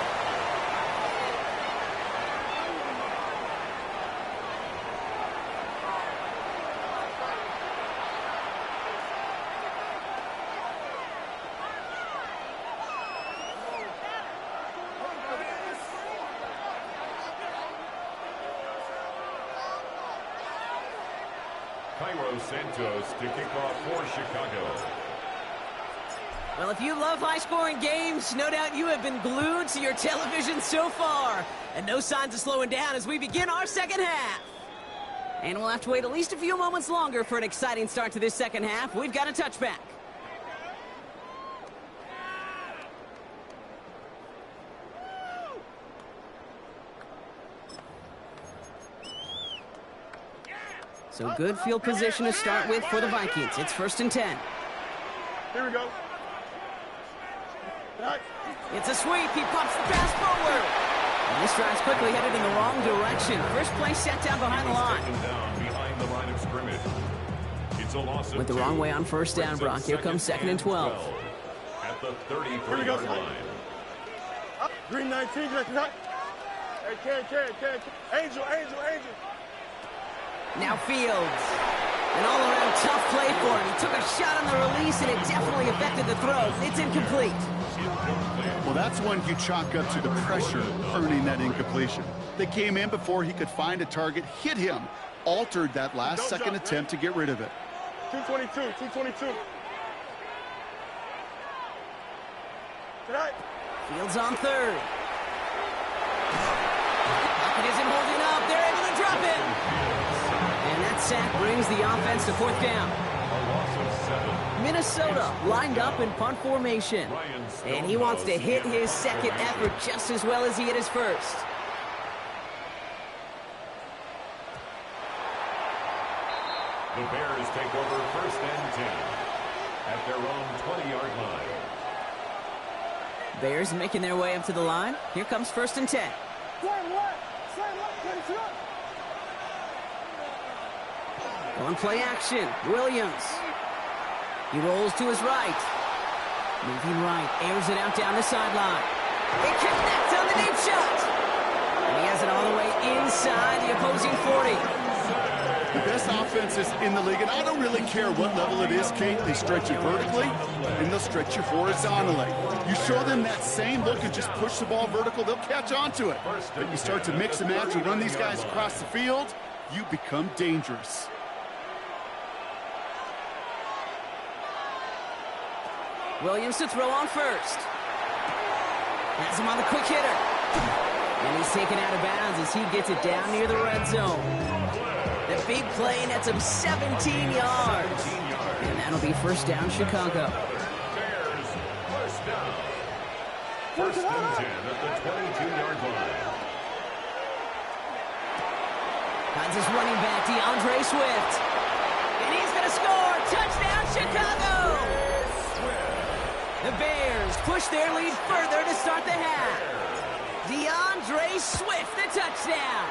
Cairo Santos to kick off for Chicago. Well, if you love high-scoring games, no doubt you have been glued to your television so far. And no signs of slowing down as we begin our second half. And we'll have to wait at least a few moments longer for an exciting start to this second half. We've got a touchback. So good field position to start with for the Vikings. It's 1st and 10. Here we go. It's a sweep. He pops the pass forward. And this drive's quickly headed in the wrong direction. First play set down behind the line. Down behind the line of scrimmage. It's a loss of Went the 2. wrong way on first down, Brock. Here comes 2nd and 12. At the 33-yard line. Green 19. Hey, can. Angel. Now Fields. An all-around tough play for him. He took a shot on the release, and it definitely affected the throw. It's incomplete. Well, that's when you chalk up to the pressure earning that incompletion. They came in before he could find a target, hit him, altered that last-second attempt to get rid of it. 222. Fields on 3rd. Pocket isn't holding up. They're able to drop it. And that sack brings the offense to 4th down. Minnesota lined up in punt formation. And he wants to hit his second effort just as well as he hit his first. The Bears take over 1st and 10 at their own 20-yard line. Bears making their way up to the line. Here comes 1st and 10. On play action, Williams. He rolls to his right. Moving right, airs it out down the sideline. It connects on the deep shot. And he has it all the way inside the opposing 40. The best offenses in the league, and I don't really care what level it is, Kate. They stretch you vertically, and they'll stretch you horizontally. You show them that same look and just push the ball vertical, they'll catch on to it. But you start to mix and match and run these guys across the field, you become dangerous. Williams to throw on first. Has him on the quick hitter. And he's taken out of bounds as he gets it down near the red zone. The big play nets him 17 yards. And that'll be 1st down, Chicago. Bears, 1st down. 1st and 10 at the 22-yard line. Finds his running back, DeAndre Swift. And he's going to score. Touchdown, Chicago! The Bears push their lead further to start the half. DeAndre Swift, the touchdown.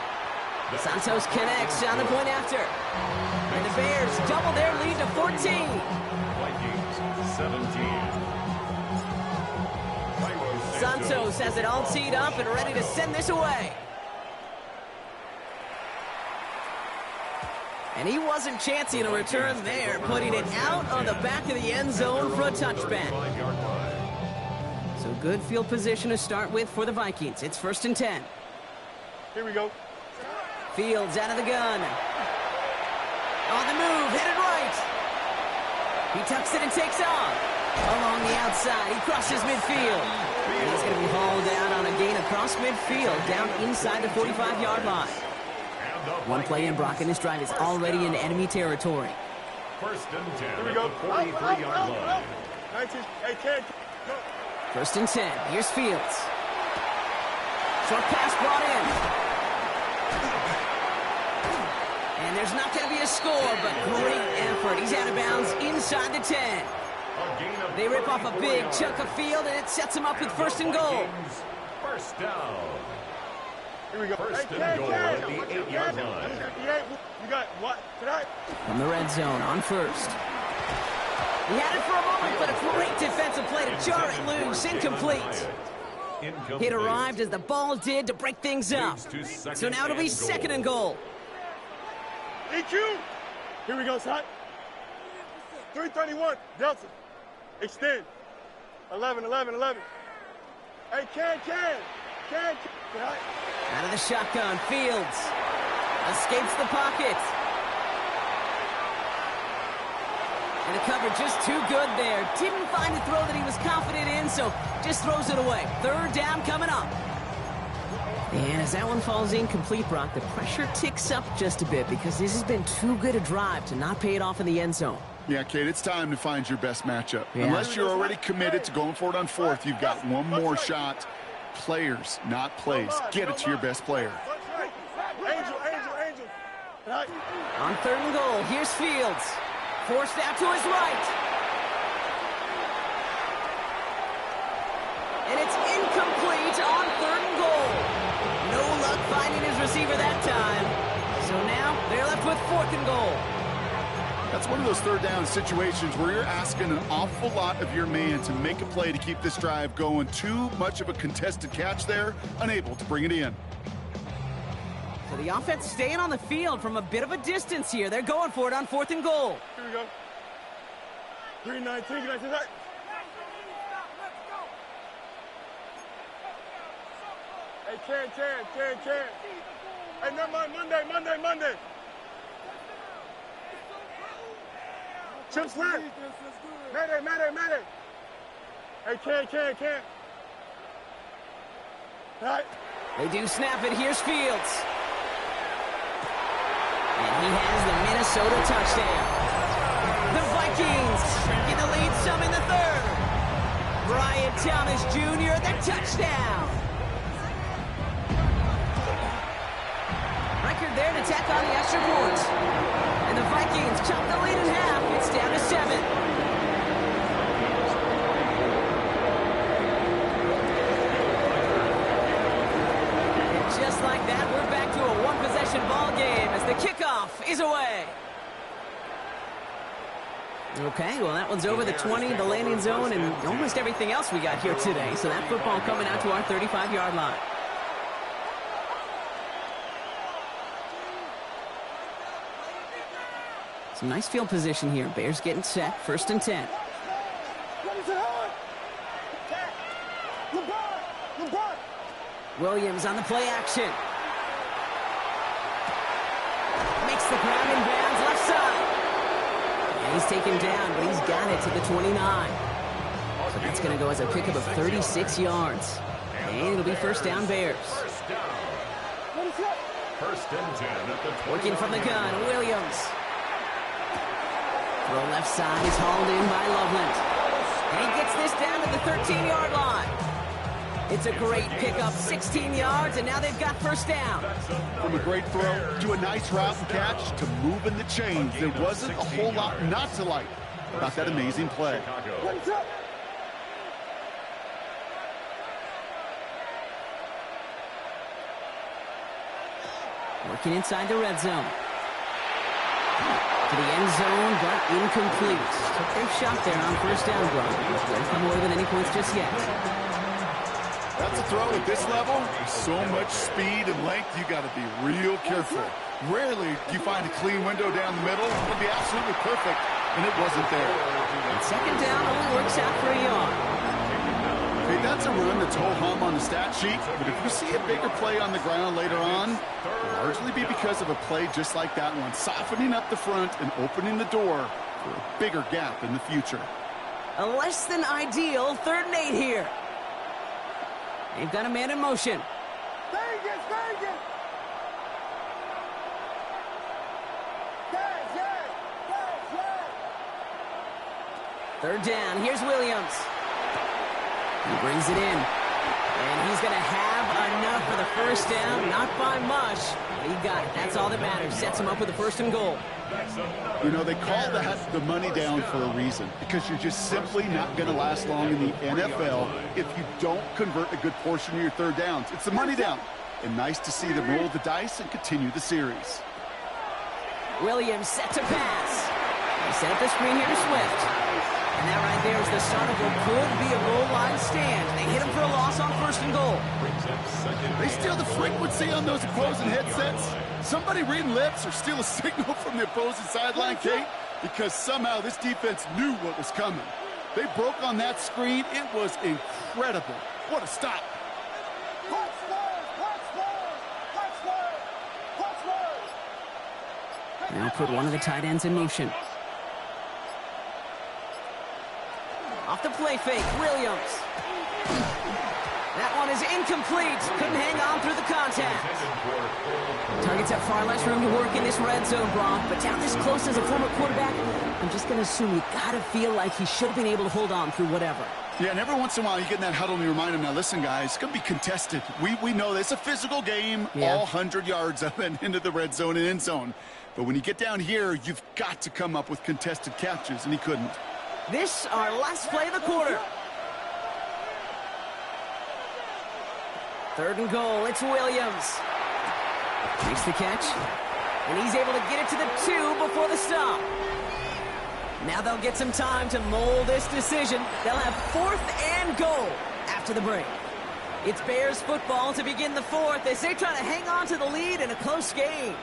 Santos connects on the point after. And the Bears double their lead to 14. Vikings, 17. Santos has it all teed up and ready to send this away. And he wasn't chancing a return there, putting it out on the back of the end zone for a touchback. So good field position to start with for the Vikings. It's 1st and 10. Here we go. Fields out of the gun. On the move, headed right. He tucks it and takes off. Along the outside, he crosses midfield. And he's going to be hauled down on a gain across midfield, down inside the 45-yard line. One play in, Brock, and this drive is already in enemy territory. 1st and 10 Here we at go. the 43-yard line. 19, 18, go. 1st and 10. Here's Fields. Short pass brought in. And there's not going to be a score, but great effort. He's out of bounds inside the 10. They rip off a big chunk of field, and it sets him up with 1st and goal. 1st down. Here we go. 1st and goal at the 8-yard line. You got what tonight? From the red zone on 1st. He had it for a moment, but a great defensive play to jar it loose. Incomplete. It arrived as the ball did to break things up. So now it'll be 2nd and goal. EQ. Here we go, son. 331. Delta. Extend. 11. Hey, can. Out of the shotgun, Fields escapes the pocket. And the cover just too good there. Didn't find a throw that he was confident in, so just throws it away. 3rd down coming up. And as that one falls incomplete, Brock, the pressure ticks up just a bit because this has been too good a drive to not pay it off in the end zone. Yeah, Kate, it's time to find your best matchup. Yeah. Unless you're already committed to going for it on 4th, you've got one more shot. Players, not plays. Get it to your best player. Angel. On 3rd and goal, here's Fields. Forced out to his right. And it's incomplete on 3rd and goal. No luck finding his receiver that time. So now they're left with 4th and goal. That's one of those 3rd down situations where you're asking an awful lot of your man to make a play to keep this drive going. Too much of a contested catch there, unable to bring it in. So the offense staying on the field from a bit of a distance here. They're going for it on 4th and goal. Here we go. 319. Hey, can. Hey, never mind. Monday. Chip slap. Mayday. Hey, can. All right. They do snap it. Here's Fields. And he has the Minnesota touchdown. The Vikings Vikings shrinking the lead some in the third. Brian Thomas Jr., the touchdown. Record there to tack on the extra point. And the Vikings chop the lead in half. It's down to 7. And just like that, we're back to a one-possession ball game as the kickoff is away. Okay, well, that one's over the 20, the landing zone, and almost everything else we got here today. So that football coming out to our 35-yard line. Some nice field position here. Bears getting set. 1st and 10. Williams on the play action. Makes the ground and bounds left side. And he's taken down, but he's got it to the 29. So that's going to go as a pickup of 36 yards. And it'll be 1st down Bears. First and 10 at the 20. Working from the gun, Williams. Throw left side is hauled in by Loveland. And he gets this down to the 13-yard line. It's a great pickup, 16 yards, and now they've got 1st down. From a great throw to a nice route and catch to moving the chains. There wasn't a whole lot not to like about that amazing play. Working inside the red zone. To the end zone, but incomplete. Took their shot there on 1st down, Brock. Don't come away with any points just yet. That's a throw at this level. So much speed and length, you got to be real careful. Rarely do you find a clean window down the middle. It would be absolutely perfect, and it wasn't there. And 2nd down only works out for a yard. Hey, that's a run that's ho-hum on the stat sheet, but if you see a bigger play on the ground later on, it'll largely be because of a play just like that one, softening up the front and opening the door for a bigger gap in the future. A less than ideal 3rd and 8 here. They've got a man in motion. Vegas! 3rd down, here's Williams. He brings it in. And he's going to have enough for the 1st down. Not by much, but he got it. That's all that matters. Sets him up with the 1st and goal. You know, they call that the money down for a reason, because you're just simply not going to last long in the NFL if you don't convert a good portion of your 3rd downs. It's the money down. And nice to see them roll the dice and continue the series. Williams set to pass. They set up the screen here to Swift. And that right there is the start of what could be a goal line stand. They hit him for a loss on 1st and goal. They steal the frequency on those opposing headsets. Somebody reading lips or steal a signal from the opposing sideline, Kate, because somehow this defense knew what was coming. They broke on that screen. It was incredible. What a stop. Now put one of the tight ends in motion. Off the play fake, Williams. That one is incomplete. Couldn't hang on through the contact. Targets have far less room to work in this red zone, Brock. But down this close as a former quarterback, I'm just going to assume you got to feel like he should have been able to hold on through whatever. Yeah, and every once in a while you get in that huddle and you remind him, now listen, guys, it's going to be contested. We know this. It's a physical game, all 100 yards up and into the red zone and end zone. But when you get down here, you've got to come up with contested catches, and he couldn't. This, our last play of the quarter. 3rd and goal, it's Williams. Makes the catch, and he's able to get it to the 2 before the stop. Now they'll get some time to mold this decision. They'll have 4th and goal after the break. It's Bears football to begin the 4th as they try to hang on to the lead in a close game.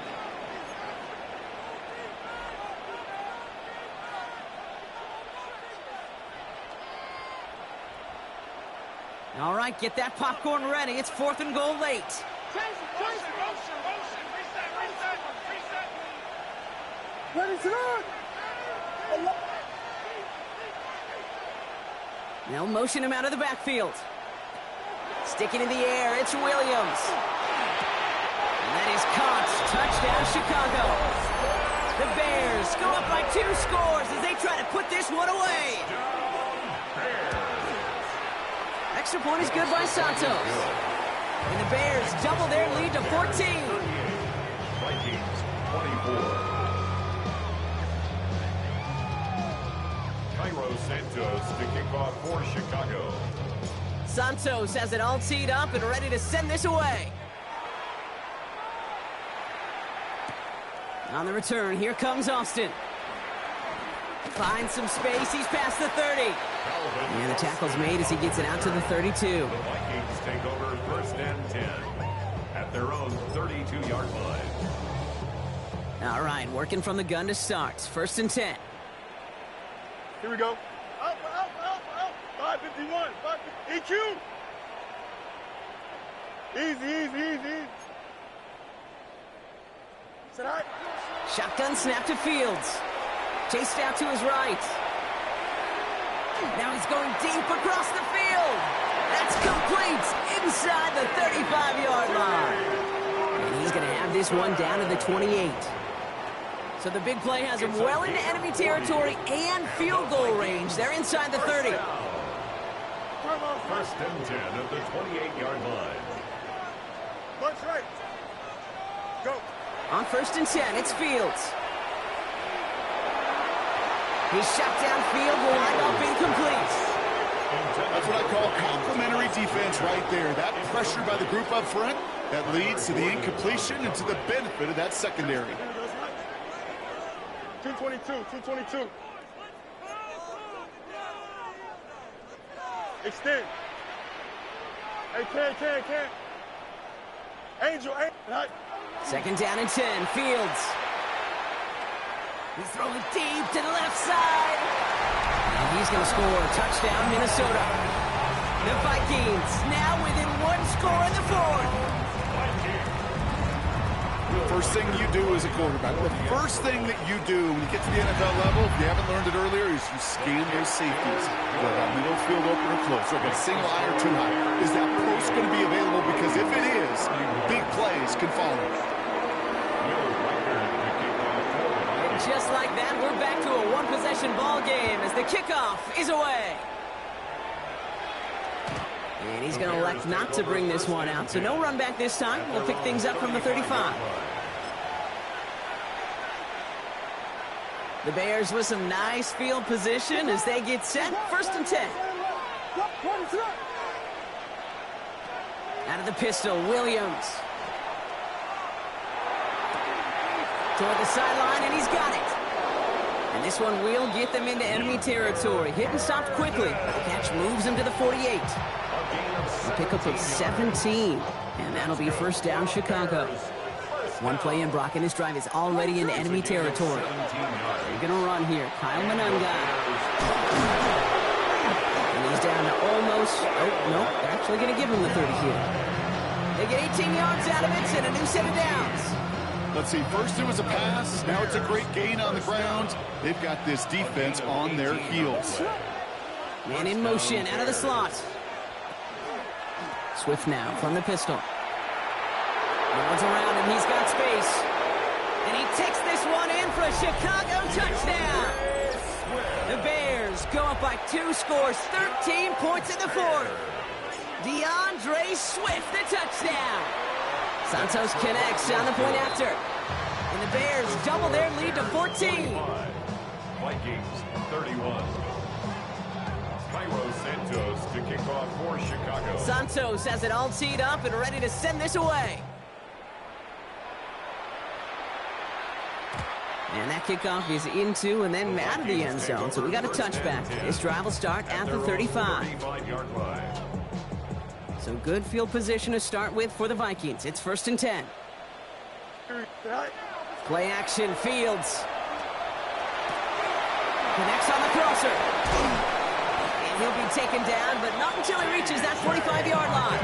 All right, get that popcorn ready. It's 4th and goal late. They'll motion him out of the backfield. Sticking in the air, it's Williams. And that is caught. Touchdown, Chicago. The Bears go up by 2 scores as they try to put this one away. Extra point is good by Santos. And the Bears double their lead to 14. Vikings 24. Cairo Santos to kick off for Chicago. Santos has it all teed up and ready to send this away. On the return, here comes Austin. Finds some space, he's past the 30. And the tackle's made as he gets it out to the 32. The Vikings take over 1st and 10 at their own 32-yard line. All right, working from the gun to start. 1st and 10. Here we go. Up. 551. EQ. Easy. Sit out. Shotgun snap to Fields. Chased out to his right. Now he's going deep across the field. That's complete inside the 35-yard line. And he's going to have this one down to the 28. So the big play has him well into enemy territory and field goal range. They're inside the 30. 1st and 10 at the 28-yard line. Bunch right. Go. On 1st and 10, it's Fields. He's shot downfield, will wind up incomplete. That's what I call complimentary defense right there. That pressure by the group up front, that leads to the incompletion and to the benefit of that secondary. 222. Extend. Hey, can. Angel. 2nd down and 10, Fields. He's throwing deep to the left side. And he's going to score. Touchdown, Minnesota. The Vikings now within 1 score in the 4th. First thing you do as a quarterback, the first thing that you do when you get to the NFL level, if you haven't learned it earlier, is you scan those safeties. Whether that middle field open or close, or a single eye or too high. Is that post going to be available? Because if it is, big plays can follow. Just like that, we're back to a 1-possession ball game as the kickoff is away. And he's going to elect not to bring this one out, so no run back this time. We'll pick things up from the 35. The Bears with some nice field position as they get set. 1st and 10. Out of the pistol, Williams. Toward the sideline, and he's got it. And this one will get them into enemy territory. Hit and stopped quickly. The catch moves him to the 48. A pickup of 17. And that'll be 1st down, Chicago. One play in, Brock, and this drive is already in enemy territory. They're going to run here. Kyle Monunga. And he's down to almost... Oh, no, they're actually going to give him the 30 here. They get 18 yards out of it and a new set of downs. Let's see, first it was a pass, now it's a great gain on the ground. They've got this defense on their heels. Man in motion, out of the slot. Swift now from the pistol. Runs around and he's got space. And he takes this one in for a Chicago touchdown. The Bears go up by 2 scores, 13 points in the 4th. DeAndre Swift, the touchdown. Santos connects on the point after. And the Bears double their lead to 14. Vikings 31. Cairo Santos to kick off for Chicago. Santos has it all teed up and ready to send this away. And that kickoff is into and then out of the end zone. So we got a touchback. This drive will start at the 35. So good field position to start with for the Vikings. It's 1st and 10. Play action, Fields. Connects on the crosser. And he'll be taken down, but not until he reaches that 45-yard line.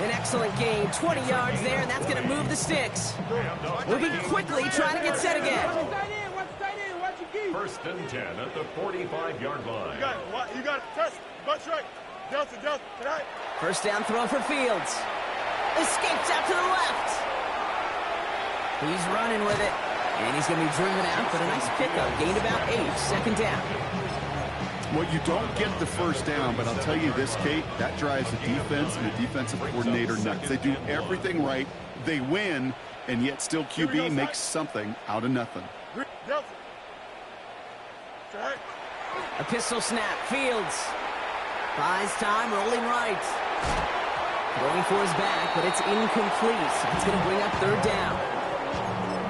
An excellent gain, 20 yards there, and that's going to move the sticks. Moving quickly, trying to get set again. 1st and 10 at the 45-yard line. You got it. Test. Bunch right. Delta. Tonight. 1st down throw for Fields. Escapes out to the left. He's running with it. And he's going to be driven out, but a nice pickup. Gained about 8, second down. Well, you don't get the first down, but I'll tell you this, Kate, that drives the defense and the defensive coordinator nuts. They do everything right. They win, and yet still QB makes something out of nothing. A pistol snap. Fields buys time, rolling right. Going for his back, but it's incomplete. It's going to bring up third down.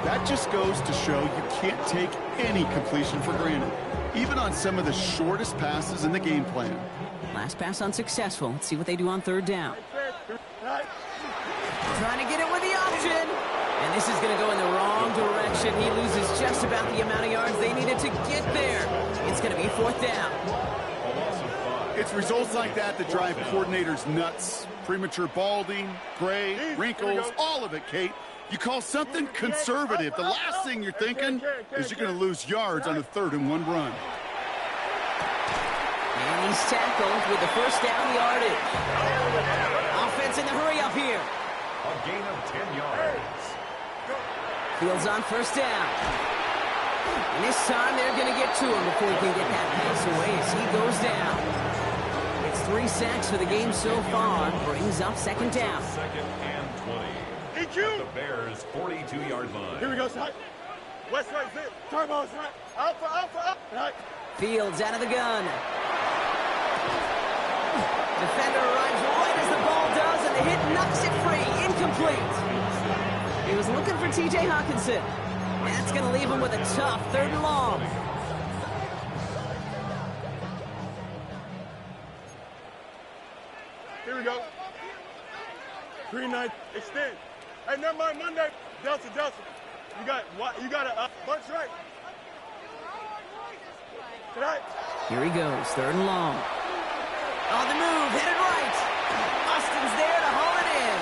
That just goes to show you can't take any completion for granted, even on some of the shortest passes in the game plan. Last pass unsuccessful. Let's see what they do on third down. Trying to get it with the option. And this is going to go in the wrong direction. He loses just about the amount of yards they needed to get there. It's going to be fourth down. It's results like that that drive coordinators nuts. Premature balding, gray, wrinkles, all of it, Kate. You call something conservative, the last thing you're thinking is you're going to lose yards on a 3rd-and-1 run. And he's tackled with the first down yardage. Offense in the hurry up here. A gain of 10 yards. Fields on first down. And this time they're going to get to him before he can get that pass away as he goes down. It's 3 sacks for the game so far. Brings up second down. Second and 20. EQ. The Bears' 42-yard line. Here we go, side. West right, zip. Turbo, right. Alpha, right. Fields out of the gun. Defender arrives right as the ball does, and the hit knocks it free. Incomplete. He was looking for T.J. Hawkinson. And that's going to leave him with a tough 3rd and long. Here we go. Green 9, extend. Hey, never mind, Monday. Delta. You got a bunch right. Tonight. Here he goes, 3rd and long. On the move, headed right. Austin's there to haul it in.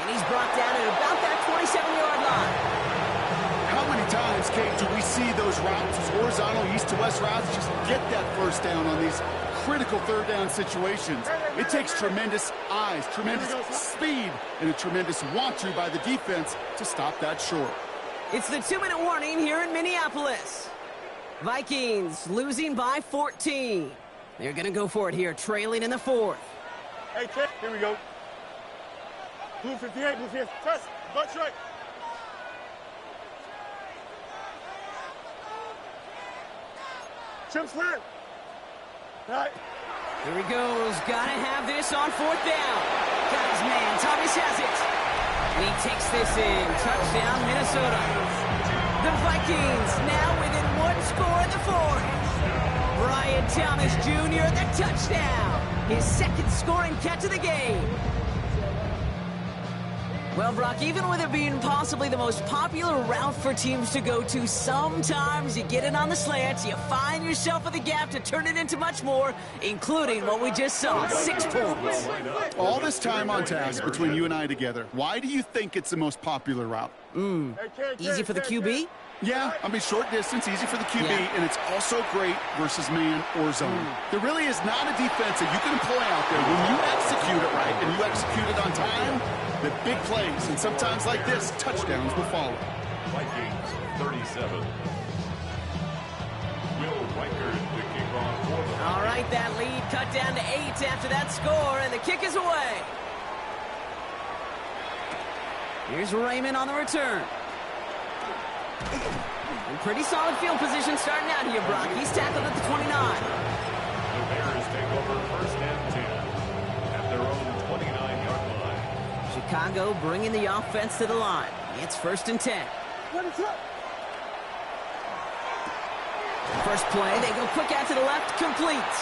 And he's brought down at about that 27-yard line. How many times, Kate, do we see those routes, those horizontal east-to-west routes, just get that first down on these critical 3rd down situations? It takes tremendous eyes, tremendous speed, and a tremendous want-to by the defense to stop that short. It's the 2-minute warning here in Minneapolis. Vikings losing by 14. They're going to go for it here, trailing in the 4th. Hey, check. Here we go. Blue 58, blue 58. Press. Bunch right. Chip slant. Right. Here he goes. Got to have this on 4th down. Got his man. Thomas has it. And he takes this in. Touchdown, Minnesota. The Vikings now within 1 score in the 4th. Brian Thomas Jr., the touchdown. His 2nd scoring catch of the game. Well, Brock, even with it being possibly the most popular route for teams to go to, sometimes you get it on the slants, you find yourself with a gap to turn it into much more, including what we just saw, 6 points. All this time on task between you and I together, why do you think it's the most popular route? Easy for the QB? Yeah, I mean, short distance, easy for the QB, and it's also great versus man or zone. There really is not a defense that you can employ out there. When you execute it right and you execute it on time, the big plays, and sometimes like this, touchdowns will follow. Vikings 37. Will Riker to kick off for the Vikings. All right, that lead cut down to 8 after that score, and the kick is away. Here's Raymond on the return. And pretty solid field position starting out here, Brock. He's tackled at the 29. The Bears take over 1st and 10 at their own 29-yard line. Chicago bringing the offense to the line. It's 1st and 10. First play, they go quick out to the left, complete.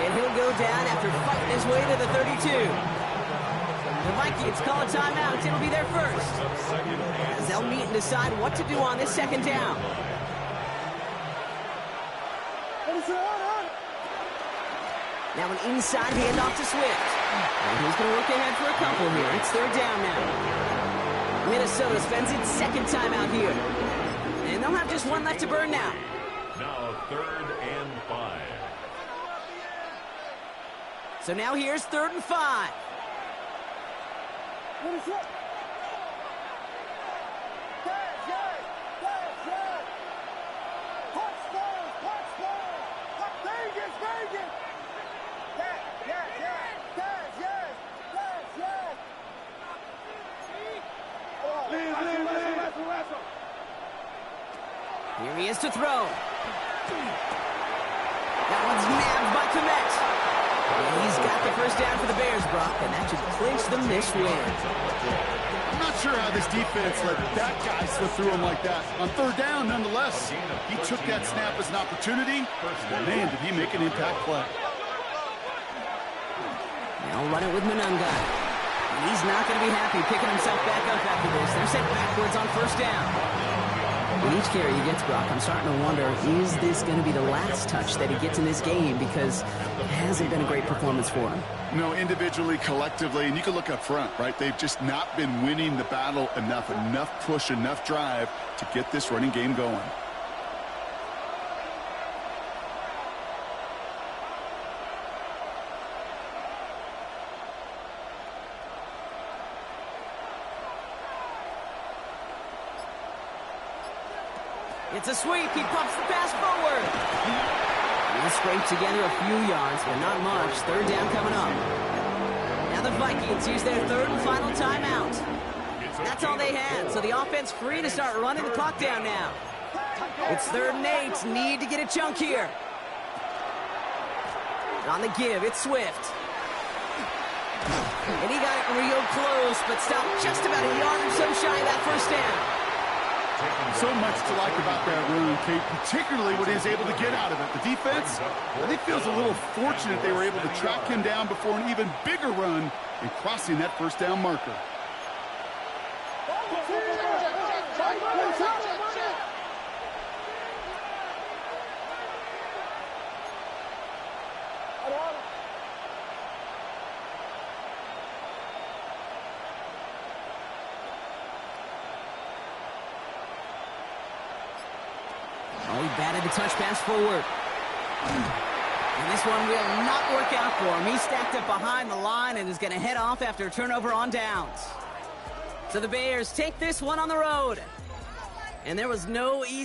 And he'll go down after fighting his way to the 32. The Vikings call a timeout. It'll be their first. As they'll meet and decide what to do on this 2nd down. Now an inside handoff to Swift. And he's going to look ahead for a couple here. It's 3rd down now. Minnesota spends its 2nd timeout here. And they'll have just 1 left to burn now. Now 3rd and 5. So now here's 3rd and 5. Here he is to throw. That one's nabbed by Kmet. And he's got the first down for the Bears, Brock, and that should clinch them this win. I'm not sure how this defense let that guy slip through him like that. On third down, nonetheless, he took that snap as an opportunity. Man, did he make an impact play. Now run it with Monunga. He's not going to be happy picking himself back up after this. They're sent backwards on first down. With each carry he gets, Brock, I'm starting to wonder, is this going to be the last touch that he gets in this game? Because it hasn't been a great performance for him. No, individually, collectively, and you can look up front, right? They've just not been winning the battle enough push, enough drive to get this running game going. It's a sweep. He pumps the pass forward. He'll scrape together a few yards, but not much. Third down coming up. Now the Vikings use their third and final timeout. That's all they had, so the offense free to start running the clock down now. It's 3rd and 8. Need to get a chunk here. On the give, it's Swift. And he got it real close, but stopped just about a yard or so shy of that first down. So much to like about that run, Kate, particularly what he was able to get out of it. The defense, I think, feels a little fortunate they were able to track him down before an even bigger run and crossing that first down marker. He batted the touch pass forward. And this one will not work out for him. He's stacked up behind the line and is going to head off after a turnover on downs. So the Bears take this one on the road. And there was no easy